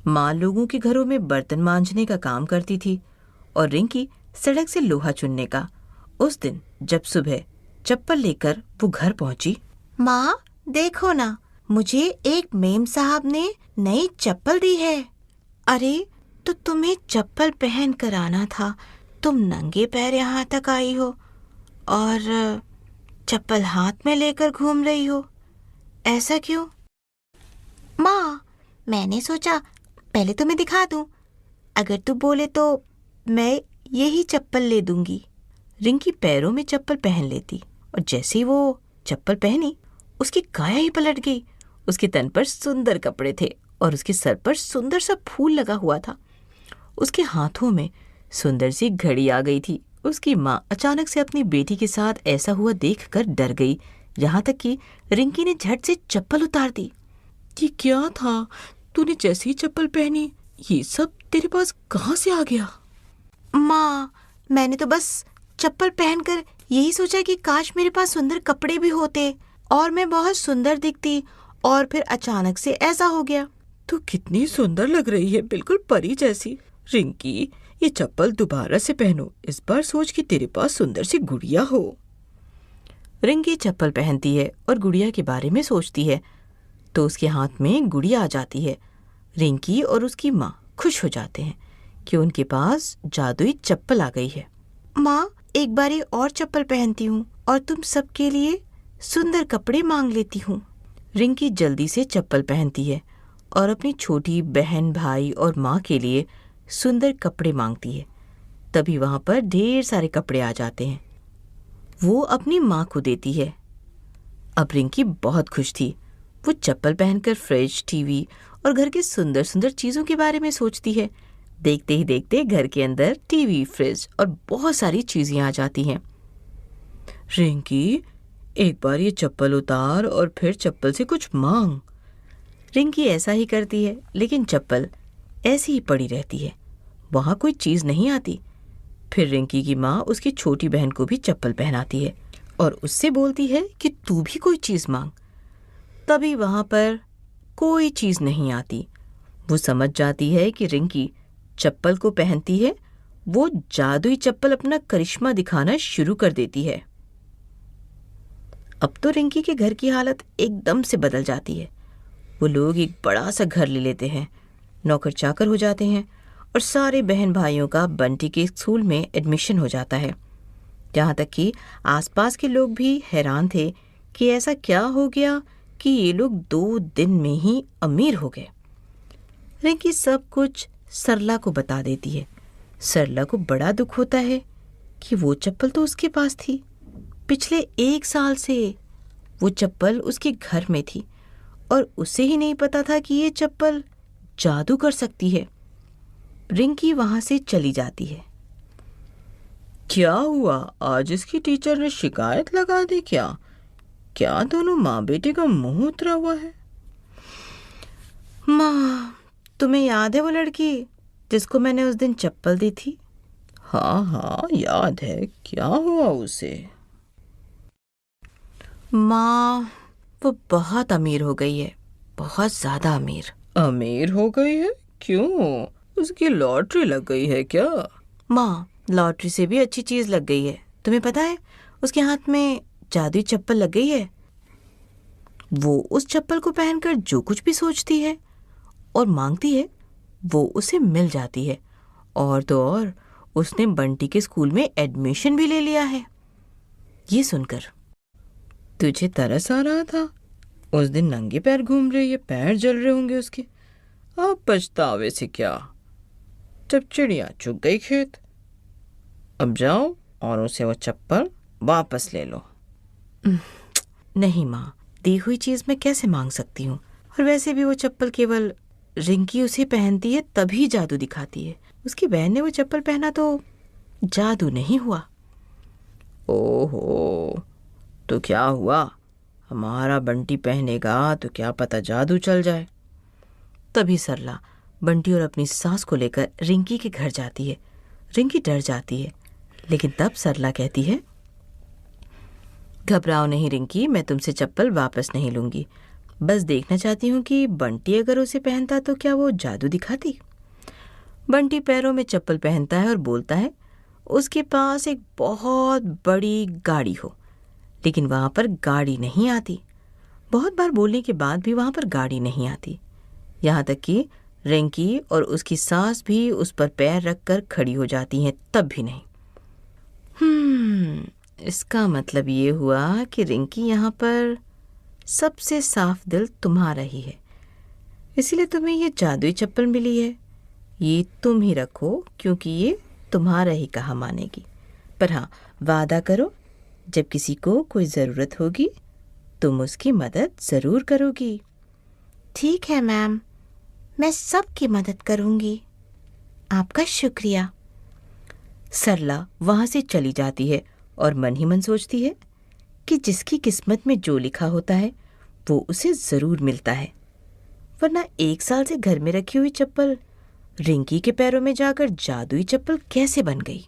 माँ लोगों के घरों में बर्तन मांजने का काम करती थी और रिंकी सड़क से लोहा चुनने का। उस दिन जब सुबह चप्पल लेकर वो घर पहुंची। माँ देखो ना, मुझे एक मेम साहब ने नई चप्पल दी है। अरे तो तुम्हें चप्पल पहन कर आना था, तुम नंगे पैर यहाँ तक आई हो और चप्पल हाथ में लेकर घूम रही हो, ऐसा क्यों? माँ मैंने सोचा पहले तुम्हें दिखा दूं, अगर तू बोले तो मैं यही चप्पल ले दूंगी। रिंकी पैरों में चप्पल पहन लेती और जैसे ही वो चप्पल पहनी उसकी काया ही पलट गई। उसके तन पर सुंदर कपड़े थे और उसके सर पर सुंदर सा फूल लगा हुआ था। उसके हाथों में सुंदर सी घड़ी आ गई थी। उसकी माँ अचानक से अपनी बेटी के साथ ऐसा हुआ देखकर डर गई, यहाँ तक कि रिंकी ने झट से चप्पल उतार दी। ये क्या था? तूने जैसे ही चप्पल पहनी ये सब तेरे पास कहाँ से आ गया? माँ मैंने तो बस चप्पल पहनकर यही सोचा कि काश मेरे पास सुंदर कपड़े भी होते और मैं बहुत सुंदर दिखती, और फिर अचानक से ऐसा हो गया। तू कितनी सुंदर लग रही है, बिल्कुल परी जैसी। रिंकी ये चप्पल दोबारा से पहनो, इस बार सोच कि तेरे पास सुंदर सी गुड़िया हो। रिंकी चप्पल पहनती है और गुड़िया के बारे में सोचती है तो उसके हाथ में गुड़िया आ जाती है। रिंकी और उसकी माँ खुश हो जाते हैं कि उनके पास जादुई चप्पल आ गई है। माँ एक बारी और चप्पल पहनती हूँ और तुम सबके लिए सुंदर कपड़े मांग लेती हूँ। रिंकी जल्दी से चप्पल पहनती है और अपनी छोटी बहन भाई और माँ के लिए सुंदर कपड़े मांगती है। तभी वहां पर ढेर सारे कपड़े आ जाते हैं। वो अपनी माँ को देती है। अब रिंकी बहुत खुश थी। वो चप्पल पहनकर फ्रिज, टीवी और घर की सुंदर सुंदर चीजों के बारे में सोचती है। देखते ही देखते घर के अंदर टीवी, फ्रिज और बहुत सारी चीजें आ जाती हैं। रिंकी एक बार ये चप्पल उतार और फिर चप्पल से कुछ मांग। रिंकी ऐसा ही करती है, लेकिन चप्पल ऐसी ही पड़ी रहती है, वहां कोई चीज नहीं आती। फिर रिंकी की माँ उसकी छोटी बहन को भी चप्पल पहनाती है और उससे बोलती है कि तू भी कोई चीज मांग। तभी वहां पर कोई चीज नहीं आती। वो समझ जाती है कि रिंकी चप्पल को पहनती है। वो जादुई चप्पल अपना करिश्मा दिखाना शुरू कर देती है। अब तो रिंकी के घर की हालत एकदम से बदल जाती है। वो लोग एक बड़ा सा घर ले लेते हैं, नौकर चाकर हो जाते हैं और सारे बहन भाइयों का बंटी के स्कूल में एडमिशन हो जाता है। यहाँ तक कि आसपास के लोग भी हैरान थे कि ऐसा क्या हो गया कि ये लोग 2 दिन में ही अमीर हो गए। रिंकी सब कुछ सरला को बता देती है। सरला को बड़ा दुख होता है कि वो चप्पल तो उसके पास थी। पिछले 1 साल से वो चप्पल उसके घर में थी और उसे ही नहीं पता था कि ये चप्पल जादू कर सकती है। रिंकी वहां से चली जाती है। क्या हुआ? आज इसकी टीचर ने शिकायत लगा दी क्या? क्या दोनों माँ बेटे का मुंह उतरा हुआ है? माँ तुम्हें याद है वो लड़की जिसको मैंने उस दिन चप्पल दी थी? हाँ हाँ याद है। क्या हुआ उसे? माँ वो बहुत अमीर हो गई है, बहुत ज्यादा अमीर। अमीर हो गई है? क्यों? उसकी लॉटरी लग गई है क्या? माँ लॉटरी से भी अच्छी चीज लग गई है। तुम्हें पता है उसके हाथ में जादुई चप्पल लग गई है। वो उस चप्पल को पहनकर जो कुछ भी सोचती है और मांगती है वो उसे मिल जाती है। और तो और उसने बंटी के स्कूल में एडमिशन भी ले लिया है। ये सुनकर तुझे तरस आ रहा था? उस दिन नंगे पैर घूम रही है, पैर जल रहे होंगे उसके। अब पछतावे से क्या, जब चिड़िया चुग गई खेत। अब जाओ और उसे वो चप्पल वापस ले लो। नहीं माँ, दी हुई चीज मैं कैसे मांग सकती हूँ, और वैसे भी वो चप्पल केवल रिंकी उसे पहनती है तभी जादू दिखाती है। उसकी बहन ने वो चप्पल पहना तो जादू नहीं हुआ। ओहो, तो क्या हुआ? हमारा बंटी पहनेगा तो क्या पता जादू चल जाए। तभी सरला बंटी और अपनी सास को लेकर रिंकी के घर जाती है। रिंकी डर जाती है, लेकिन तब सरला कहती है, घबराओ नहीं रिंकी, मैं तुमसे चप्पल वापस नहीं लूंगी। बस देखना चाहती हूँ कि बंटी अगर उसे पहनता तो क्या वो जादू दिखाती। बंटी पैरों में चप्पल पहनता है और बोलता है उसके पास एक बहुत बड़ी गाड़ी हो, लेकिन वहाँ पर गाड़ी नहीं आती। बहुत बार बोलने के बाद भी वहाँ पर गाड़ी नहीं आती। यहाँ तक कि रिंकी और उसकी सास भी उस पर पैर रखकर खड़ी हो जाती हैं, तब भी नहीं। इसका मतलब ये हुआ कि रिंकी यहाँ पर सबसे साफ दिल तुम्हारा ही है, इसीलिए तुम्हें ये जादुई चप्पल मिली है। ये तुम ही रखो, क्योंकि ये तुम्हारा ही कहा मानेगी। पर हाँ, वादा करो जब किसी को कोई ज़रूरत होगी तुम उसकी मदद ज़रूर करोगी। ठीक है मैम, मैं सबकी मदद करूंगी। आपका शुक्रिया। सरला वहाँ से चली जाती है और मन ही मन सोचती है कि जिसकी किस्मत में जो लिखा होता है वो उसे ज़रूर मिलता है, वरना 1 साल से घर में रखी हुई चप्पल रिंकी के पैरों में जाकर जादुई चप्पल कैसे बन गई।